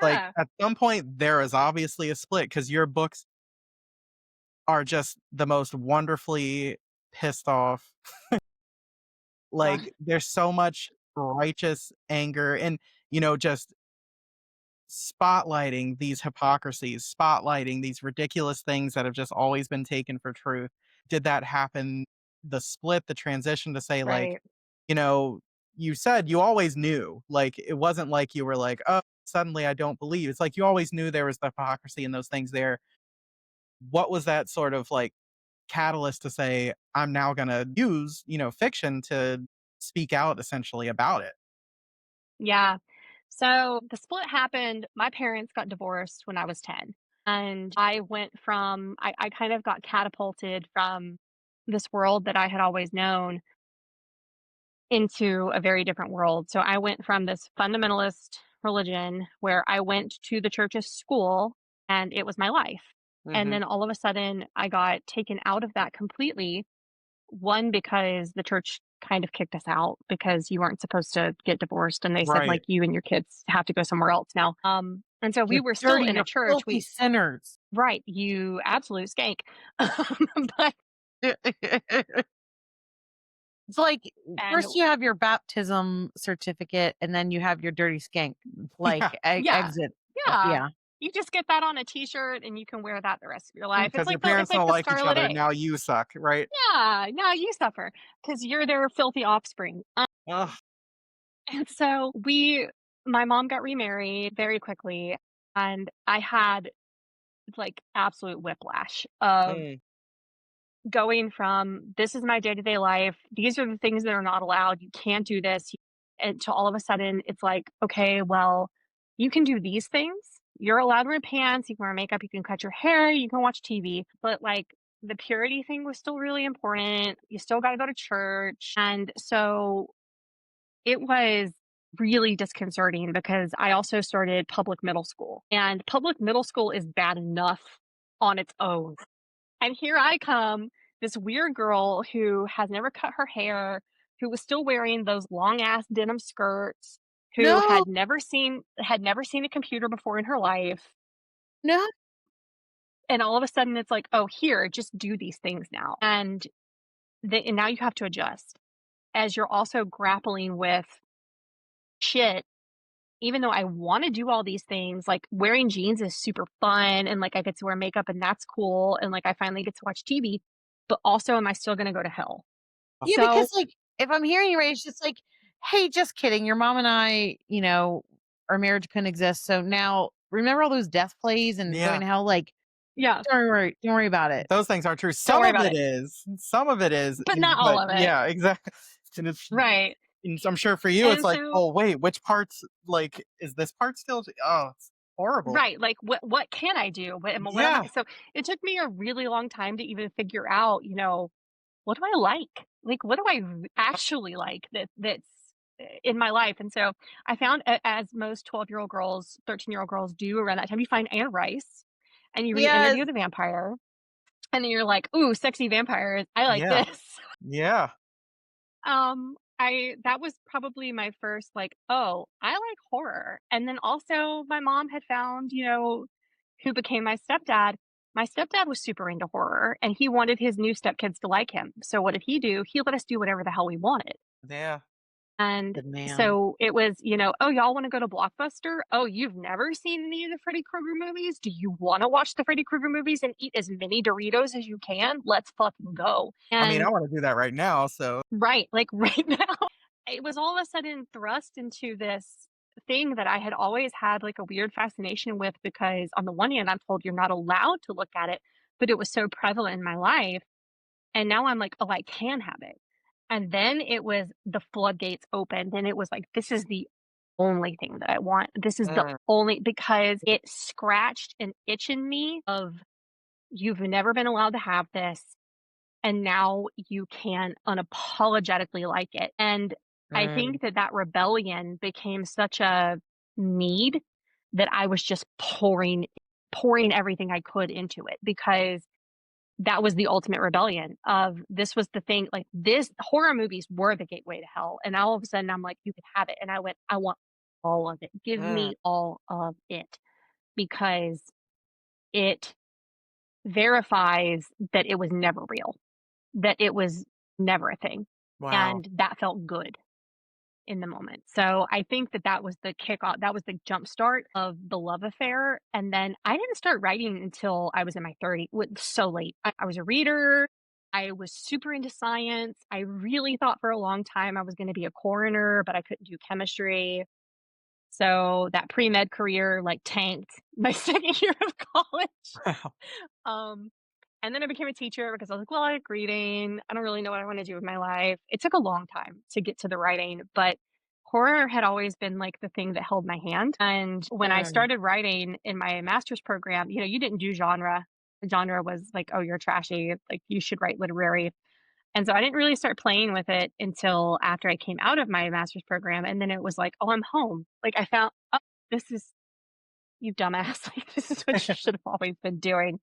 like, Yeah. at some point, there is obviously a split because your books are just the most wonderfully pissed off. Uh, Like, there's so much righteous anger and, just spotlighting these hypocrisies, spotlighting these ridiculous things that have just always been taken for truth. Did that happen, the split, the transition to say, like, right. you know, you said you always knew, like, it wasn't like you were like, "Oh, suddenly I don't believe." It's like you always knew there was the hypocrisy and those things there. What was that sort of, like, catalyst to say, "I'm now gonna use, fiction to speak out essentially about it?" Yeah. So the split happened. My parents got divorced when I was 10. And I kind of got catapulted from this world that I had always known into a very different world. So I went from this fundamentalist religion where I went to the church's school and it was my life. And Mhm. then all of a sudden I got taken out of that completely. One, because the church kind of kicked us out because you weren't supposed to get divorced and they said like Right. you and your kids have to go somewhere else now. And so we You were still dirty, in a you church. filthy sinners. Right, you absolute skank. But It's like, and first you have your baptism certificate, and then you have your dirty skank, Yeah. yeah, exit. yeah. Yeah. You just get that on a t-shirt and you can wear that the rest of your life. It's Because your like the it's parents like don't the like each Scarlet other, A. now you suck, right? Yeah, now you suffer because you're their filthy offspring. Ugh. And so my mom got remarried very quickly, and I had like absolute whiplash of Mm. going from this is my day-to-day life, these are the things that are not allowed, you can't do this, and to all of a sudden it's like, okay, well, you can do these things. You're allowed to wear pants, you can wear makeup, you can cut your hair, you can watch TV, but like the purity thing was still really important. You still got to go to church. And so it was really disconcerting because I also started public middle school, and public middle school is bad enough on its own. And here I come, this weird girl who has never cut her hair, who was still wearing those long ass denim skirts, who No, had never seen a computer before in her life. no. And all of a sudden it's like, "Oh, here, just do these things now." And now you have to adjust as you're also grappling with shit. Even though I wanna do all these things, like, wearing jeans is super fun, and, like, I get to wear makeup, and that's cool, and, like, I finally get to watch TV, but also am I still gonna go to hell? Yeah, So because, like, if I'm hearing you right, it's just like, "Hey, just kidding. Your mom and I, our marriage couldn't exist. So now remember all those death plays and going Yeah, to hell? Like, yeah, don't worry about it." those things are true. don't Some worry of about it it, is, some of it is, but not all but of it. yeah, exactly. And it's Right, and so I'm sure for you, it's and like, so "Oh, wait, which parts like, is this part still" oh, it's horrible. right, like, what can I do? What am I Yeah. so it took me a really long time to even figure out, what do I like? Like, what do I actually like that's in my life? And so I found, as most 12-year-old girls, 13-year-old girls do around that time, you find Anne Rice and you read Yes. Interview with the Vampire, and then you're like, "Ooh, sexy vampires. I like Yeah. this." Yeah. I that was probably my first like, "Oh, I like horror." And then also my mom had found, who became my stepdad. My stepdad was super into horror and he wanted his new stepkids to like him. So what did he do? He let us do whatever the hell we wanted. Yeah. And Good man. so it was, "Oh, y'all wanna go to Blockbuster? Oh, you've never seen any of the Freddy Krueger movies? Do you wanna watch the Freddy Krueger movies and eat as many Doritos as you can? Let's fucking go." I mean, I And wanna do that right now, so right, like, right now, it was all of a sudden thrust into this thing that I had always had, like, a weird fascination with because on the one hand, I'm told you're not allowed to look at it, but it was so prevalent in my life, and now I'm like, "Oh, I can have it." And then it was the floodgates opened, and it was like, "This is the only thing that I want. This is the Mm, only" because it scratched an itch in me of, "You've never been allowed to have this, and now you can unapologetically like it." And I mm, think that that rebellion became such a need that I was just pouring everything I could into it because that was the ultimate rebellion of this was the thing like this horror movies were the gateway to hell. And all of a sudden I'm like, you can have it. And I went, I want all of it. Give mm, me all of it because it verifies that it was never real, that it was never a thing. wow. And that felt good in the moment. So I think that that was the kickoff, that was the jumpstart of the love affair. And then I didn't start writing until I was in my 30s, so late. I was a reader. I was super into science. I really thought for a long time I was going to be a coroner, but I couldn't do chemistry. So that pre med career like tanked my second year of college. Wow. Um, and then I became a teacher because I was like, well, I like reading. I don't really know what I want to do with my life. It took a long time to get to the writing, but horror had always been like the thing that held my hand. And when I mm. started writing in my master's program, you didn't do genre. The genre was like, oh, you're trashy. Like, you should write literary. And so I didn't really start playing with it until after I came out of my master's program. And then it was like, oh, I'm home. Like, I found, oh, this is, you dumbass. Like, this is what you should have always been doing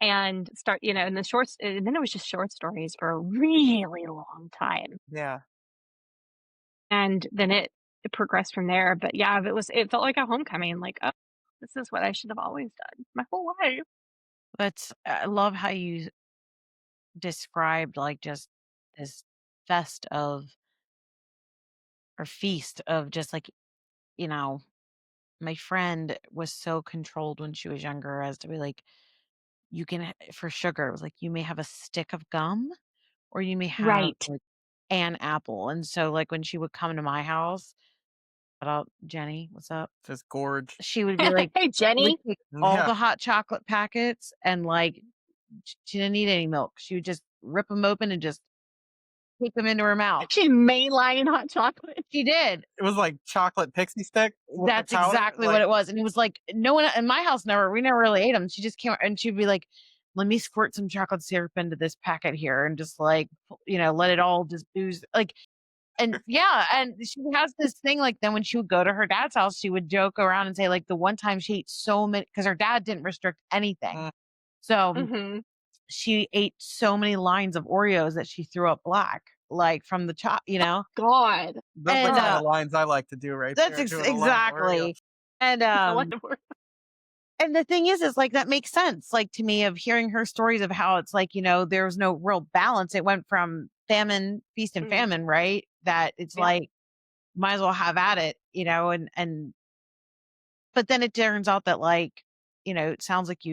and and and then it was just short stories for a really long time. Yeah. And then it progressed from there. But yeah, it felt like a homecoming, like, oh, this is what I should have always done my whole life. I love how you described, like, just this fest of or feast of just, like, you know, my friend was so controlled when she was younger as to be like, you can for sugar, it was like, "You may have a stick of gum or you may have, Right. like, an apple," and so, like, when she would come to my house shout out Jenny, what's up? Just gorge. She would be like Hey, she would Jenny. take all Yeah. the hot chocolate packets and, like, she didn't need any milk. She would just rip them open and just take them into her mouth. She mainline hot chocolate. She did. It was like chocolate pixie stick with the That's powder, exactly what like it was, and it was like, no one in my house we never really ate them. She just came and she'd be like, let me squirt some chocolate syrup into this packet here and just like, let it all just ooze. Like, and yeah, and she has this thing like then when she would go to her dad's house, she would joke around and say like the one time she ate so many because her dad didn't restrict anything. Mm, So Mhm. she ate so many lines of Oreos that she threw up black, like from the God. those are the and, kinda Ugh. lines I like to do right that's there, doing a line of Oreos. exactly. And, I like the word. and the thing is like that makes sense, like to me of hearing her stories of how it's like, there was no real balance. It went from famine, feast and Mhm. famine, right? That it's Yeah. like, might as well have at it, but then it turns out that like, it sounds like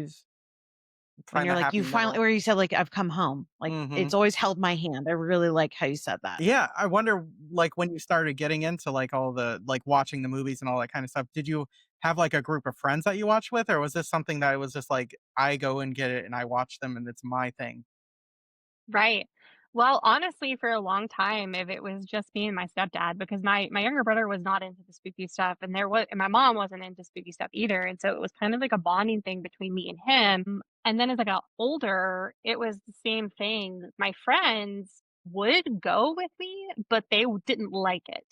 when Find you're the like, you happy finally, middle. where you said like, I've come home, like Mhm. it's always held my hand. I really like how you said that. Yeah, I wonder, like, when you started getting into, like, all the like, watching the movies and all that kinda stuff, did you have, like, a group of friends that you watch with, or was this something that was just like, I go and get it and I watch them and it's my thing? Right. Well, honestly, for a long time, if it was just me and my stepdad, because my younger brother was not into the spooky stuff, and my mom wasn't into spooky stuff either, and so it was kind of like a bonding thing between me and him. And then as I got older, it was the same thing. My friends would go with me, but didn't like it.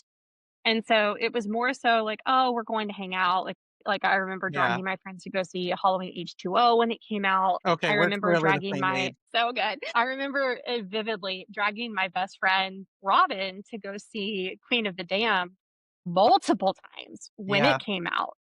And so it was more so like, "Oh, we're going to hang out." Like I remember Yeah. dragging my friends to go see Halloween H2O when it came out. Okay, I we're remember clearly the dragging same my age. so good. I remember it vividly dragging my best friend, Robin, to go see Queen of the Dam multiple times when it Yeah, came out.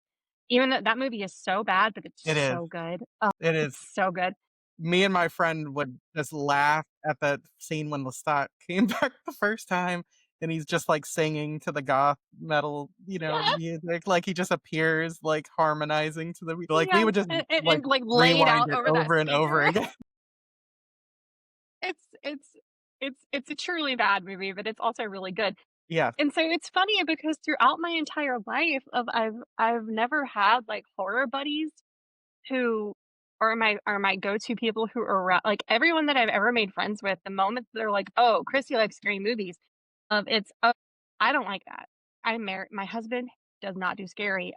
Even though that movie is so bad, but it it's is. so good. Oh, It it's is. so good. Me and my friend would just laugh at that scene when Lestat came back the first time, and he's just, like, singing to the goth metal, Yes, music, like, he just appears, like, harmonizing to the like, we yes, would just, like, and, like, laid rewind out it over that over and over speaker. again. It's it's it's a truly bad movie, but it's also really good. Yeah. And so it's funny because throughout my entire life I've never had, like, horror buddies who are my go-to people who are like, everyone that I've ever made friends with, the moment they're like, "Oh, Christy likes scary movies," it's, "Oh, I don't like that. I'm married my husband does not do scary,"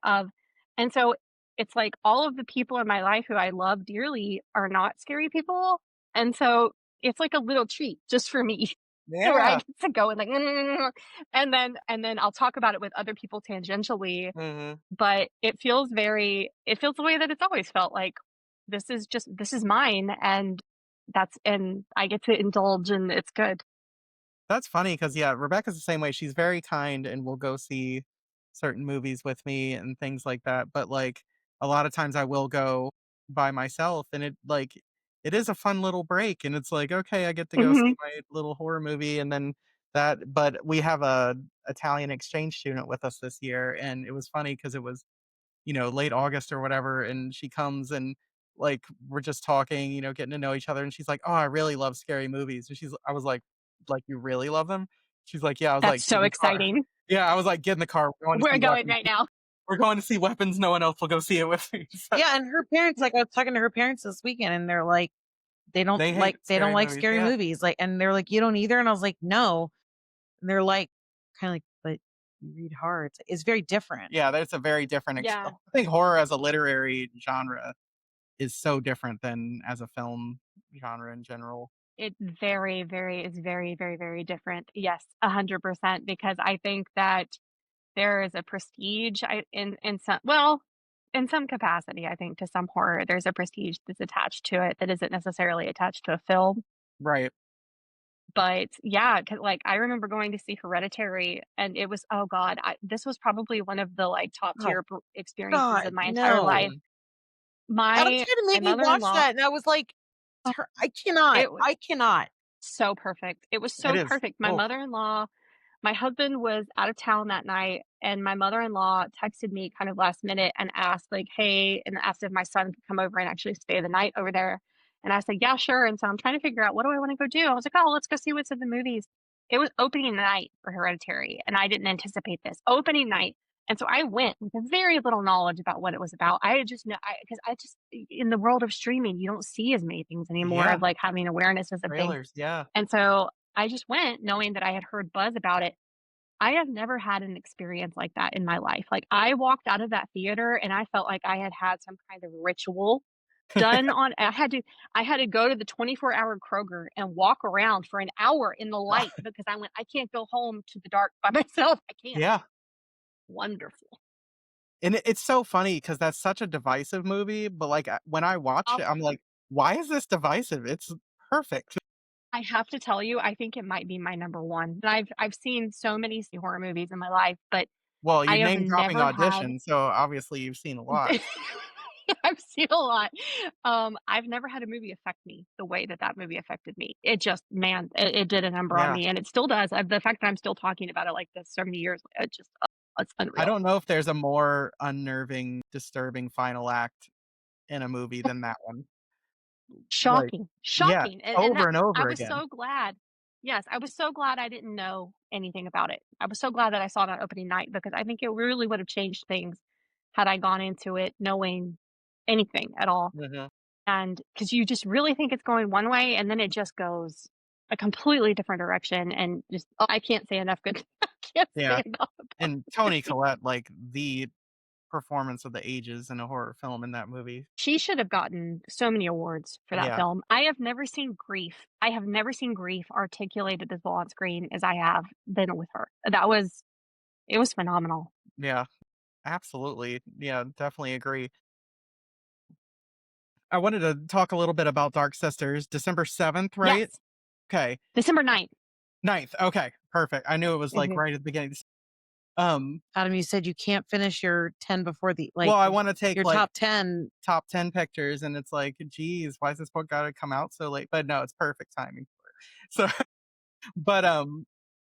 and so it's like all of the people in my life who I love dearly are not scary people, and so it's like a little treat just for me where I Yeah. get to go and like, and then I'll talk about it with other people tangentially, Mhm. but it feels the way that it's always felt, like, this is mine, and I get to indulge, and it's good. That's funny because yeah, Rebecca's the same way, she's very kind and will go see certain movies with me and things like that, but, like, a lot of times I will go by myself and it is a fun little break, and it's like, "Okay, I get to go see Mhm. my little horror movie," and then but we have a Italian exchange student with us this year, and it was funny because it was, late August or whatever, and she comes and, like, we're just talking, getting to know each other, and she's like, "Oh, I really love scary movies." And I was like, "You really love them?" She's like, "Yeah." I was That's like, "Get so in the car." exciting. Yeah, I was like, "Get in the car. We're going right now. We're going to see Weapons. No one else will go see it with me." So, Yeah, and her parents, like, I was talking to her parents this weekend, and they're like, they hate they don't scary like movies, scary yeah. movies, like, and they're like, "You don't either?" And I was like, "No." And they're like, kinda like, "But you read horror." It's very different. Yeah, that's a very different Yeah. I think horror as a literary genre is so different than as a film genre in general. It very, very is very, very, very different. Yes, 100%, because I think that there is a prestige in some capacity, I think, to some horror, there's a prestige that's attached to it that isn't necessarily attached to a film. Right. But yeah, 'cause, like, I remember going to see Hereditary, and it was oh god, this was probably one of the, like, top Oh tier experiences of god, my entire life. no. Mhm. My Alex tried to my make me watch mother-in-law that, and I was like, oh, I cannot, it was I cannot." so perfect. It was It so is. perfect. Oof. My husband was out of town that night, and my mother-in-law texted me kind of last minute and asked, like, "Hey," and asked if my son could come over and actually stay the night over there. And I said, "Yeah, sure." And so I'm trying to figure out what do I want to go do. I was like, "Oh, let's go see what's in the movies." It was opening night for Hereditary, and I didn't anticipate this. Opening night. And so I went with very little knowledge about what it was about. I just know because I just in the world of streaming, you don't see as many things anymore Yeah, of like having awarenesses of things. trailers, yeah. And so I just went knowing that I had heard buzz about it. I have never had an experience like that in my life. Like, I walked out of that theater and I felt like I had had some kind of ritual done on I had to go to the 24-hour Kroger and walk around for an hour in the light because I went, "I can't go home to the dark by myself. I can't." Yeah. Wonderful. And it's so funny because that's such a divisive movie, but, like, when I watch I'll it, I'm like, "Why is this divisive? It's perfect." I have to tell you, I think it might be my number 1. And I've seen so many horror movies in my life, but Well, I you're have name dropping never had Audition, so obviously you've seen a lot. I've seen a lot. I've never had a movie affect me the way that that movie affected me. It just, man, it did a number on Yeah. me, and it still does. The fact that I'm still talking about it like this so many years, it just, it's I unreal. don't know if there's a more unnerving, disturbing final act in a movie than that one. Like Shocking, yeah, shocking, and over that and I over was again. so glad. Yes, I was so glad I didn't know anything about it. I was so glad that I saw it on opening night because I think it really would have changed things had I gone into it knowing anything at all. Mhm. And because you just really think it's going one way, and then it just goes a completely different direction, and just I can't say enough good I can't Yeah, say enough about and it. Toni Collette, like, the performance of the ages in a horror film in that movie. She should have gotten so many awards for that Yeah, film. I have never seen grief articulated as well on screen as I have been with her. It was phenomenal. yeah, absolutely. Yeah, definitely agree. I wanted to talk a little bit about Dark Sisters, December 7th, right? Yes, Okay. December 9th. 9th, okay, perfect. I knew it was, like, Mhm. right at the beginning. Um, Adam, you said you can't finish your 10 before the well, like, I wanna take, your like, top 10. top 10 pictures, and it's like, "Geez, why is this book gotta come out so late?" But no, it's perfect timing for it. So but,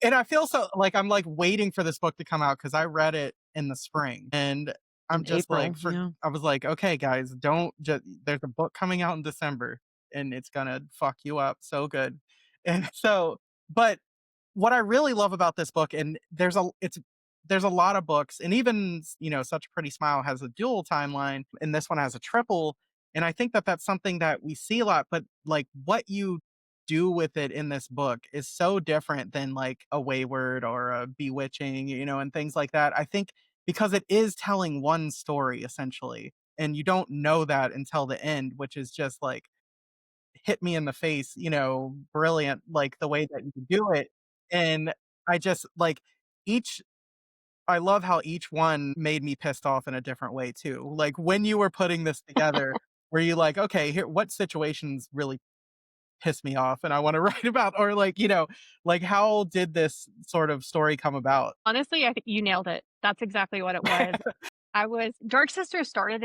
and I feel so like, I'm, like, waiting for this book to come out because I read it in the spring, and I'm In just April, like, for yeah. I was like, "Okay, guys, don't just there's a book coming out in December, and it's gonna fuck you up so good." And so but what I really love about this book, and there's a lot of books, and even Such a Pretty Smile has a dual timeline, and this one has a triple. And I think that that's something that we see a lot, but like what you do with it in this book is so different than like a Wayward or a Bewitching, and things like that. I think because it is telling one story essentially, and you don't know that until the end, which is just like hit me in the face, brilliant, like, the way that you do it, and I just like, each I love how each one made me pissed off in a different way too. Like, when you were putting this together, were you like, "Okay, here what situations really piss me off and I wanna write about," or like, how did this sort of story come about? Honestly, I think you nailed it. That's exactly what it was. I was Dark Sister started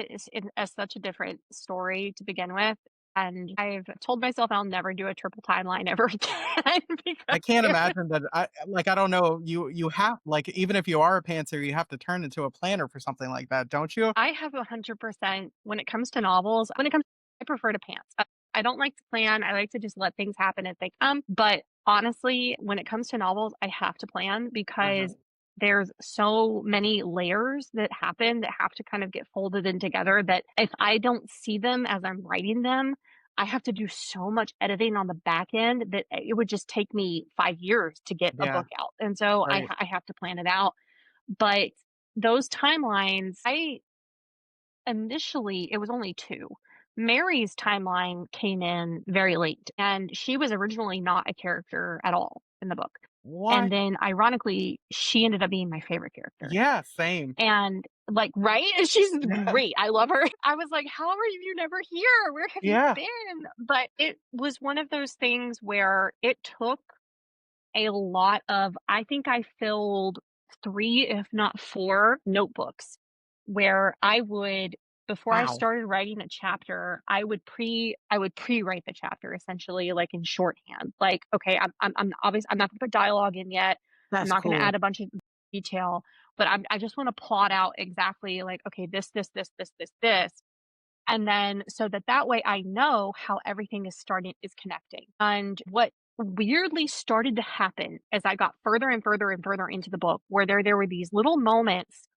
as such a different story to begin with, and I've told myself I'll never do a triple timeline ever again I because can't it was imagine that I don't know, you have like, even if you are a pantser, you have to turn into a planner for something like that, don't you? I have 100% when it comes to novels, I prefer to pants. I don't like to plan. I like to just let things happen as they come. But honestly, when it comes to novels, I have to plan because Mhm. there's so many layers that happen that have to kind of get folded in together that if I don't see them as I'm writing them, I have to do so much editing on the back end that it would just take me 5 years to get a Yeah, book out. And so right. I have to plan it out. But those timelines, I initially, it was only 2. Mary's timeline came in very late, and she was originally not a character at all in the book. And What? then ironically, she ended up being my favorite character. Yeah, same. And, like, right? And she's great. I love her. I was like, "How are you never here? Where have you Yeah. been?" But it was one of those things where it took a lot of I think I filled 3, if not 4 notebooks where I would before I Wow. started writing a chapter, I would pre-write the chapter essentially like in shorthand. Like, okay, I'm not gonna put dialogue in yet. I'm That's not gonna cool. add a bunch of detail, but I just want to plot out exactly like, okay, this, and then so that way I know how everything is connecting. And what weirdly started to happen as I got further and further and further into the book, where there were these little moments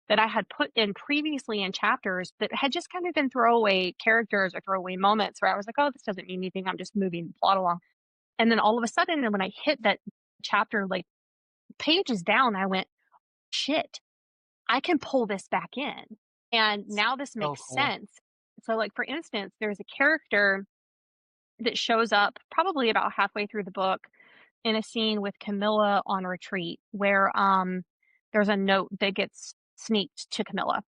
that I had put in previously in chapters that had just kind of been throwaway characters or throwaway moments where I was like, oh, this doesn't mean anything. I'm just moving the plot along. And then all of a sudden, when I hit that chapter, like pages down, I went, shit, I can pull this back in. And now this So makes cool. sense. So, like, for instance, there's a character that shows up probably about halfway through the book in a scene with Camilla on retreat where there's a note that gets sneaked to Camilla.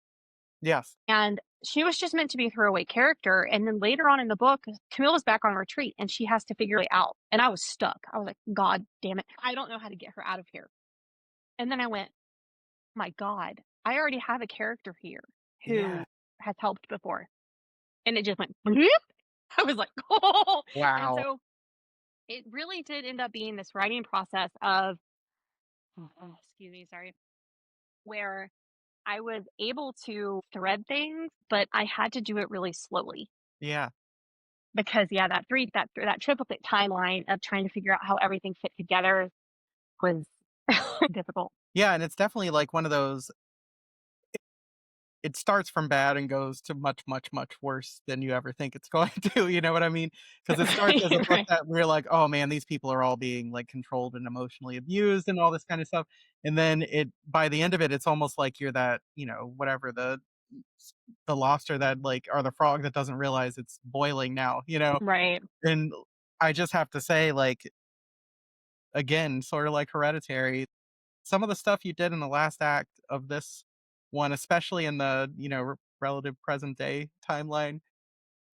Yes. And she was just meant to be a throwaway character. And then later on in the book, Camilla's back on retreat and she has to figure it out. And I was stuck. I was like, God damn it. I don't know how to get her out of here. And then I went, my God, I already have a character here Yeah. who has helped before. And it just went, bloop. I was like, oh. And Wow. so it really did end up being this writing process of, excuse me, sorry, where I was able to thread things, but I had to do it really slowly Yeah. because yeah, that triplicate timeline of trying to figure out how everything fit together was difficult. Yeah, and it's definitely like one of those it starts from bad and goes to much, much, much worse than you ever think it's going to, you know what I mean? Because it starts as a Right, book right, that we're like, "Oh, man, these people are all being, like, controlled and emotionally abused and all this kinda stuff," and then it by the end of it, it's almost like you're that, whatever, the lobster that, like or the frog that doesn't realize it's boiling now, you know? right. And I just have to say, like, again, sorta like Hereditary, some of the stuff you did in the last act of this one, especially in the, relative present day timeline,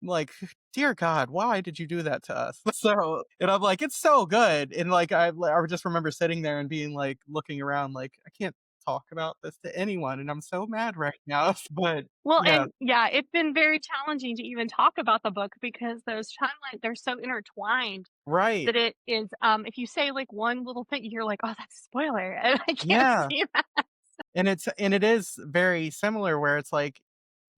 like, dear God, why did you do that to us? So, and I'm like, it's so good. And like, I just remember sitting there and being like, looking around, like, I can't talk about this to anyone. And I'm so mad right now. But Well, yeah, and yeah, it's been very challenging to even talk about the book because those timelines they're so intertwined right. that it is if you say like one little thing, you're like, oh, that's a spoiler. And I can't Yeah. see that. And it is very similar where it's like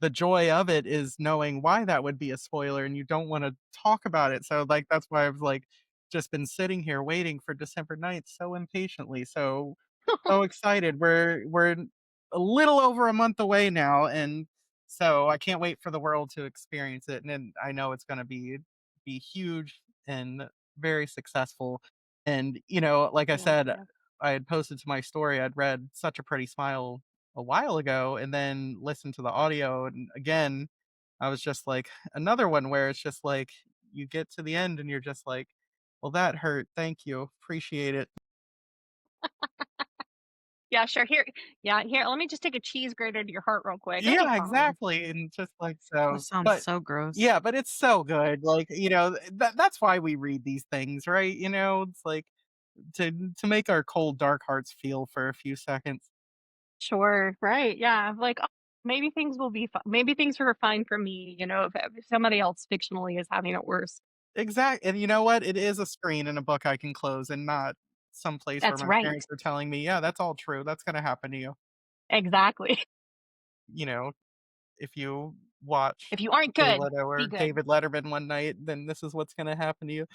the joy of it is knowing why that would be a spoiler and you don't wanna talk about it, so, like, that's why I've, like, just been sitting here waiting for December 9th so impatiently, so excited. We're a little over a month away now, and so I can't wait for the world to experience it, and then I know it's gonna be huge and very successful, and, like I Yes, said, yes. I had posted to my story, I'd read Such a Pretty Smile a while ago and then listened to the audio, and again, I was just like, another one where it's just like, you get to the end and you're just like, "Well, that hurt, thank you, appreciate it." Yeah, sure. Here, yeah, here. Let me just take a cheese grater to your heart real quick. Okay, Yeah, fine. exactly, and just like That so sounds but so gross. yeah, but it's so good, like, that's why we read these things, right? It's like to make our cold, dark hearts feel for a few seconds. Sure. Right. Yeah. Like, oh, maybe things will be. Maybe things are fine for me. If somebody else fictionally is having it worse. And you know what? It is a screen in a book I can close and not some place where That's my right. parents are telling me, "Yeah, that's all true, that's gonna happen to you." Exactly. You know, if you watch If you aren't Jay good, Leno be or good. David Letterman one night, then this is what's gonna happen to you.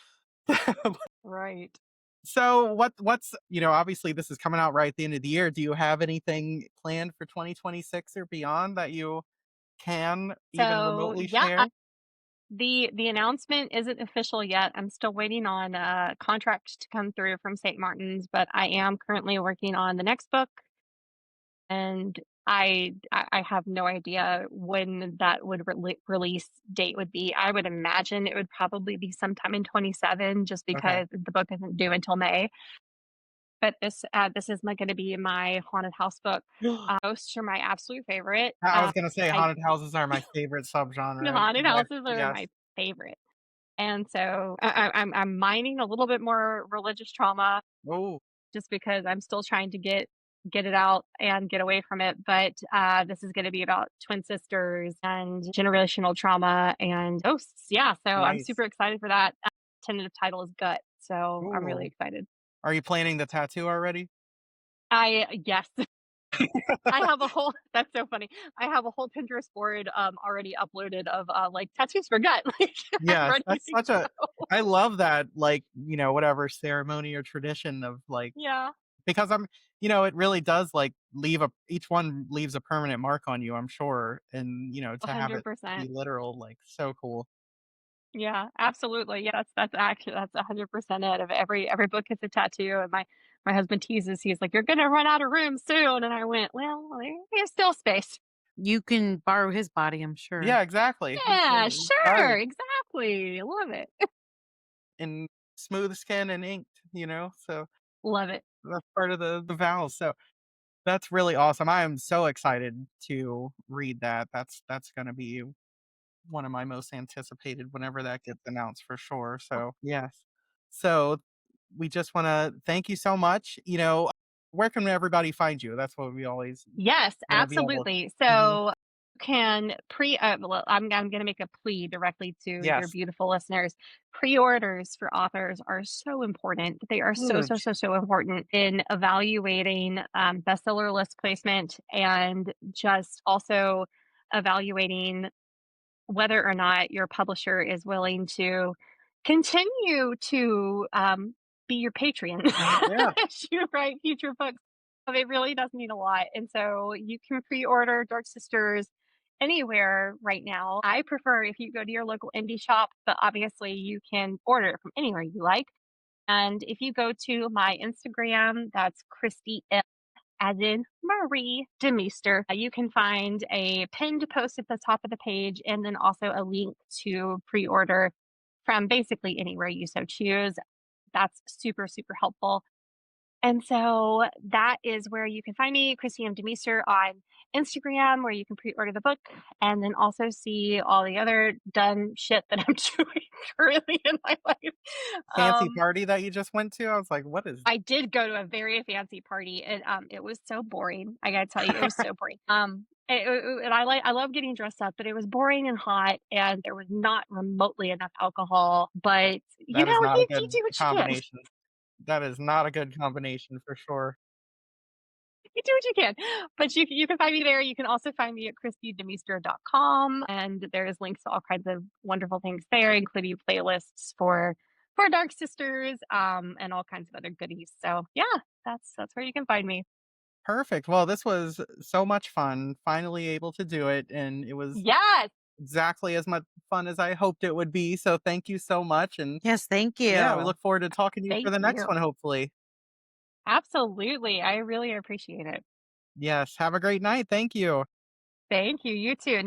Right. So obviously this is coming out right at the end of the year. Do you have anything planned for 2026 or beyond that you can even So remotely yeah, share? the announcement isn't official yet. I'm still waiting on a contract to come through from St. Martin's, but I am currently working on the next book, and I have no idea when that would release date would be. I would imagine it would probably be sometime in 27, just Okay. because the book isn't due until May. But this is going to be my haunted house book. Ghosts are my absolute favorite. I was gonna say I haunted houses are my favorite subgenre, Haunted but houses are yes. my favorite. And so I'm mining a little bit more religious trauma Oh, just because I'm still trying to get it out and get away from it. But this is going to be about twin sisters and generational trauma and ghosts. Yeah, so I'm nice. super excited for that. Tentative title is Gut, so I'm really Ooh. excited. Are you planning the tattoo already? I Yes, I have a whole. That's so funny. I have a whole Pinterest board already uploaded of like tattoos for gut, like Yes, ready that's to such a go. I love that, like, whatever ceremony or tradition of, like Yeah. because it really does, like, leave a each one leaves a permanent mark on you, I'm sure, and, to have it be 100%. literal, like, so cool. Yeah, absolutely. Yeah, that's actually that's 100% it. Of every book is a tattoo, and my husband teases. He's like, "You're gonna run out of room soon," and I went, "Well, there's still space." You can borrow his body, I'm sure. Yeah, exactly. Yeah, sure, Sorry. exactly. Love it. In smooth skin and inked, so Love it. that's part of the vows, so that's really awesome. I am so excited to read that. That's gonna be one of my most anticipated whenever that gets announced for sure, so yes. So, we just wanna thank you so much, where can everybody find you? That's what we always Yes, wanna be able. absolutely. Mhm. So can well, I'm going to make a plea directly to your Yes. beautiful listeners. Pre-orders for authors are so important. They are so, so, Huge. so, so important in evaluating bestseller list placement and just also evaluating whether or not your publisher is willing to continue to be your Patreon Yeah. as you write future books. It really does mean a lot. And so you can pre order Dark Sisters anywhere right now. I prefer if you go to your local indie shop, but obviously you can order it from anywhere you like. And if you go to my Instagram, that's Kristi as in Marie Demeester. You can find a pinned post at the top of the page and then also a link to pre order from basically anywhere you so choose. That's super, super helpful. And so that is where you can find me, Kristi Demeester, on Instagram, where you can pre order the book and then also see all the other done shit that I'm doing currently in my life. Fancy Um, party that you just went to? I was like, "What is." I did go to a very fancy party, and, it was so boring. I gotta tell you, it was so boring. And I love getting dressed up, but it was boring and hot, and there was not remotely enough alcohol, but, That is not a you good do what you can. combination. That is not a good combination for sure. You do what you can. But you can find me there. You can also find me at kristidemeester.com, and there's links to all kinds of wonderful things there, including playlists for Dark Sisters, and all kinds of other goodies. So, yeah, that's where you can find me. Perfect. Well, this was so much fun, finally able to do it, and it was Yes! exactly as much fun as I hoped it would be, so thank you so much, and Yes, thank yeah, we you. look forward to talking to you for Thank the next you. one, hopefully. Absolutely. I really appreciate it. Yes, have a great night. Thank you. Thank you. You too.